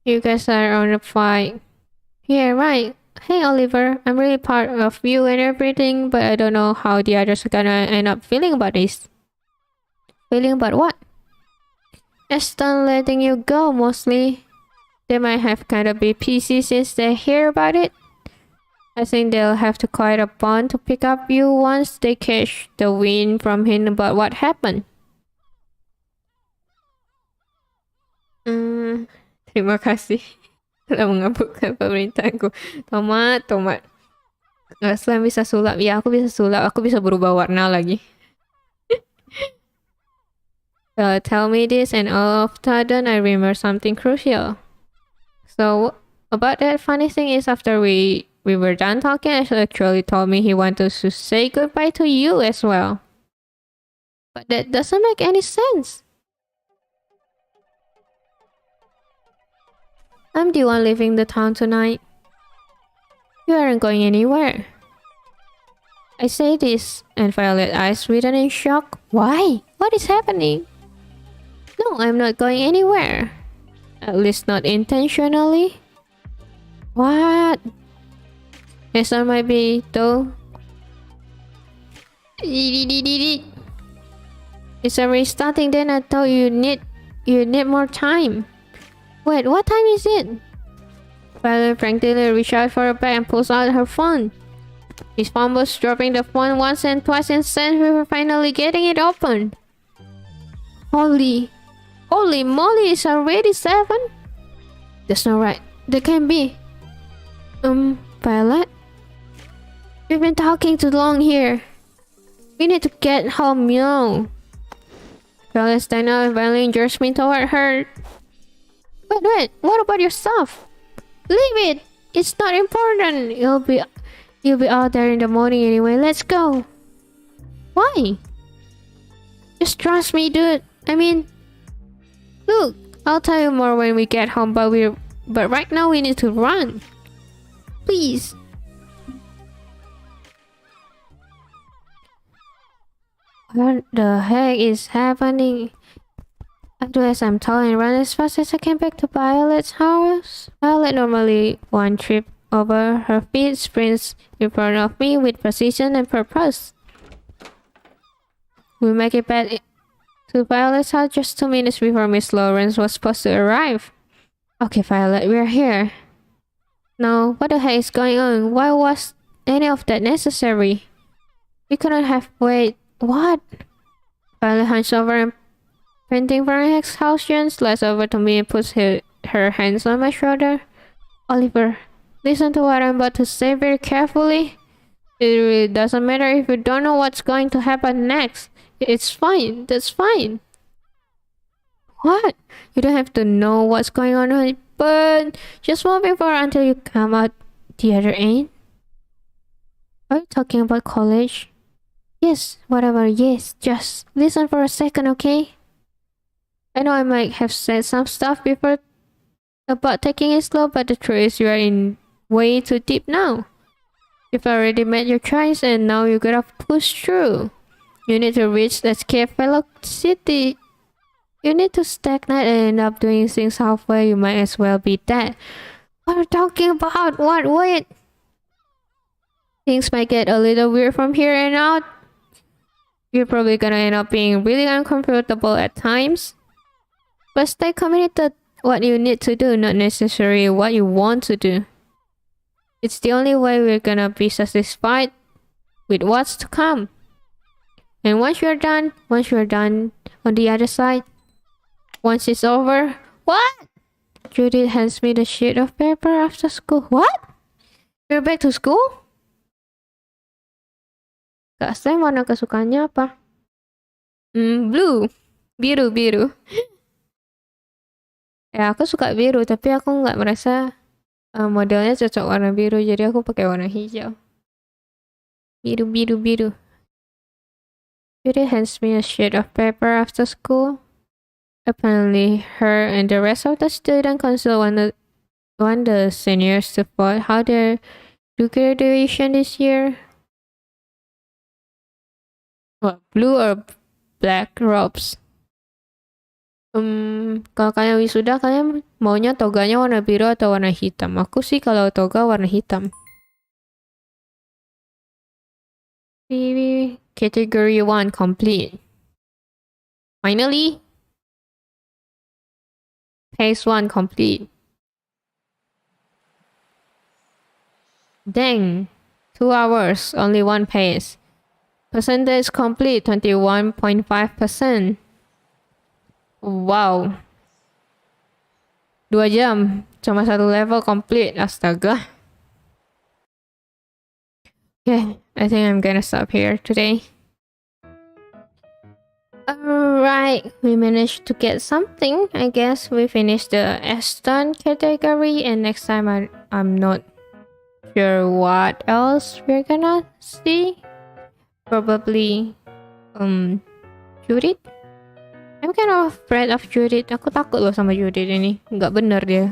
You guys are on a fight. Yeah, right. Hey Oliver, I'm really proud of you and everything, but I don't know how the others are gonna end up feeling about this. Feeling about what? Just done letting you go, mostly. They might have kind of be PC since they hear about it. I think they'll have to quite a bond to pick up you once they catch the wind from him about what happened. Terima kasih telah mengabulkan permintaanku. Tomat. Slime bisa sulap. Ya, aku bisa sulap. Aku bisa berubah warna lagi. Tell me this, and all of a sudden I remember something crucial. So, about that funny thing is after we were done talking, Ashley actually told me he wanted to say goodbye to you as well. But that doesn't make any sense. I'm the one leaving the town tonight. You aren't going anywhere. I say this, and Violet's eyes widen in shock. Why? What is happening? No, I'm not going anywhere. At least not intentionally. What? Yes, I might be, though. It's already starting, then I thought you need more time. Wait, what time is it? Violet frankly reached out for her bag and pulls out her phone. She fumbles, dropping the phone once and twice, and then we were finally getting it open. Holy moly, it's already 7? That's not right. That can't be. Violet? We've been talking too long here. We need to get home, you know. Violet stands up and violently jerks me toward her. Wait, what about your stuff? Leave it! It's not important. You'll be out there in the morning anyway. Let's go. Why? Just trust me, dude. I mean, Look, I'll tell you more when we get home, but right now we need to run. Please. What the heck is happening? I do as I'm told and run as fast as I can back to Violet's house. Violet normally one trip over her feet, sprints in front of me with precision and purpose. We make it back to Violet's house just 2 minutes before Miss Lawrence was supposed to arrive. Okay, Violet, we're here. No, what the heck is going on? Why was any of that necessary? We couldn't have waited. What? Violet hunched over and panting for an exhaustion, slides over to me and puts her hands on my shoulder. Oliver, listen to what I'm about to say very carefully. It really doesn't matter if you don't know what's going to happen next. It's fine. That's fine. What? You don't have to know what's going on, but just move forward until you come out the other end. Are you talking about college? Yes, whatever, yes. Just listen for a second, okay? I know I might have said some stuff before about taking it slow, but the truth is you are in way too deep now. You've already made your choice and now you gotta push through. You need to reach the escape velocity. You need to stagnate and end up doing things halfway. You might as well be dead. What are you talking about? What? Wait. Things might get a little weird from here and out. You're probably gonna end up being really uncomfortable at times. But stay committed to what you need to do, not necessarily what you want to do. It's the only way we're gonna be satisfied with what's to come. And once you're done on the other side, once it's over, what? Judith hands me the sheet of paper after school. What? You're back to school? Kak Sam warna kesukaannya apa? Blue. Biru. Ya, aku suka biru, tapi aku nggak merasa modelnya cocok warna biru, jadi aku pakai warna hijau. Biru. Judy hands me a sheet of paper after school. Apparently, her and the rest of the student council want the seniors to vote how they do graduation this year. What, blue or black robes? Kalau kalian wisuda, kalian maunya toganya warna biru atau warna hitam? Aku sih kalau toga warna hitam. Category 1 complete. Finally. Phase 1 complete. Dang. 2 hours, only 1 page. Percentage complete, 21.5%. Wow. 2 jam. Cuma 1 level complete. Astaga. Okay, I think I'm gonna stop here today. Alright, we managed to get something. I guess we finished the Aston category, and next time I'm not sure what else we're gonna see. Probably Judith. I'm kind of afraid of Judith. Aku takut loh sama Judith ini. Nggak bener dia.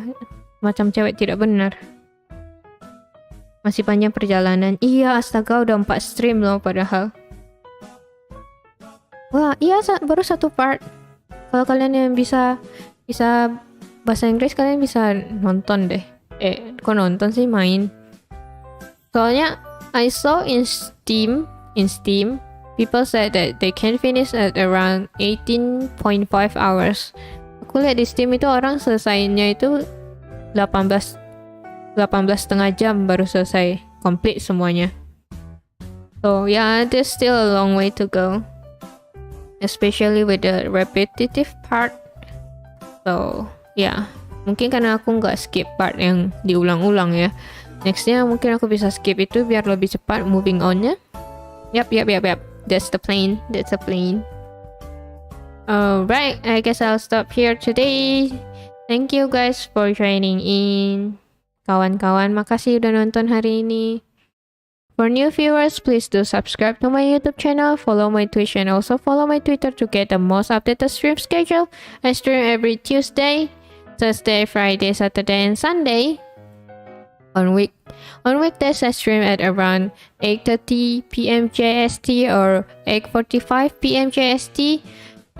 Macam cewek tidak benar. Masih panjang perjalanan. Iya, astaga, udah 4 stream loh padahal. Wah, iya, baru 1 part. Kalau kalian yang bisa bahasa Inggris, kalian bisa nonton deh. Kok nonton sih, main. Soalnya I saw in Steam, people said that they can finish at around 18.5 hours. Aku lihat di Steam itu orang selesainya itu 18,5 jam baru selesai complete semuanya. So yeah, there's still a long way to go, especially with the repetitive part. So yeah, mungkin karena aku nggak skip part yang diulang-ulang ya. Nextnya mungkin aku bisa skip itu biar lebih cepat moving on-nya. Yap. That's the plan. Alright, I guess I'll stop here today. Thank you guys for joining in. Kawan-kawan, makasih udah nonton hari ini. For new viewers, please do subscribe to my YouTube channel, follow my Twitch, and also follow my Twitter to get the most updated stream schedule. I stream every Tuesday, Thursday, Friday, Saturday, and Sunday. On weekdays, I stream at around 8:30 p.m. JST or 8:45 p.m. JST.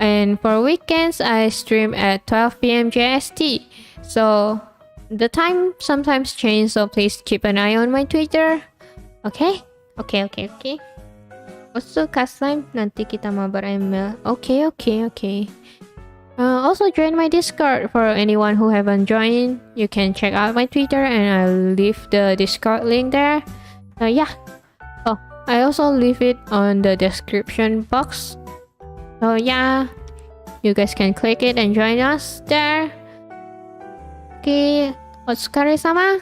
And for weekends, I stream at 12 p.m. JST. So the time sometimes change, so please keep an eye on my Twitter. Okay? Okay. Also, cast time, nanti kita mabar email. Okay. Also join my Discord. For anyone who haven't joined, you can check out my Twitter and I'll leave the Discord link there. Yeah. Oh, I also leave it on the description box. So yeah, you guys can click it and join us there. Okay, otsukare sama.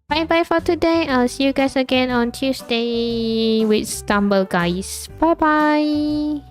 Bye for today. I'll see you guys again on Tuesday with Stumble, guys. Bye.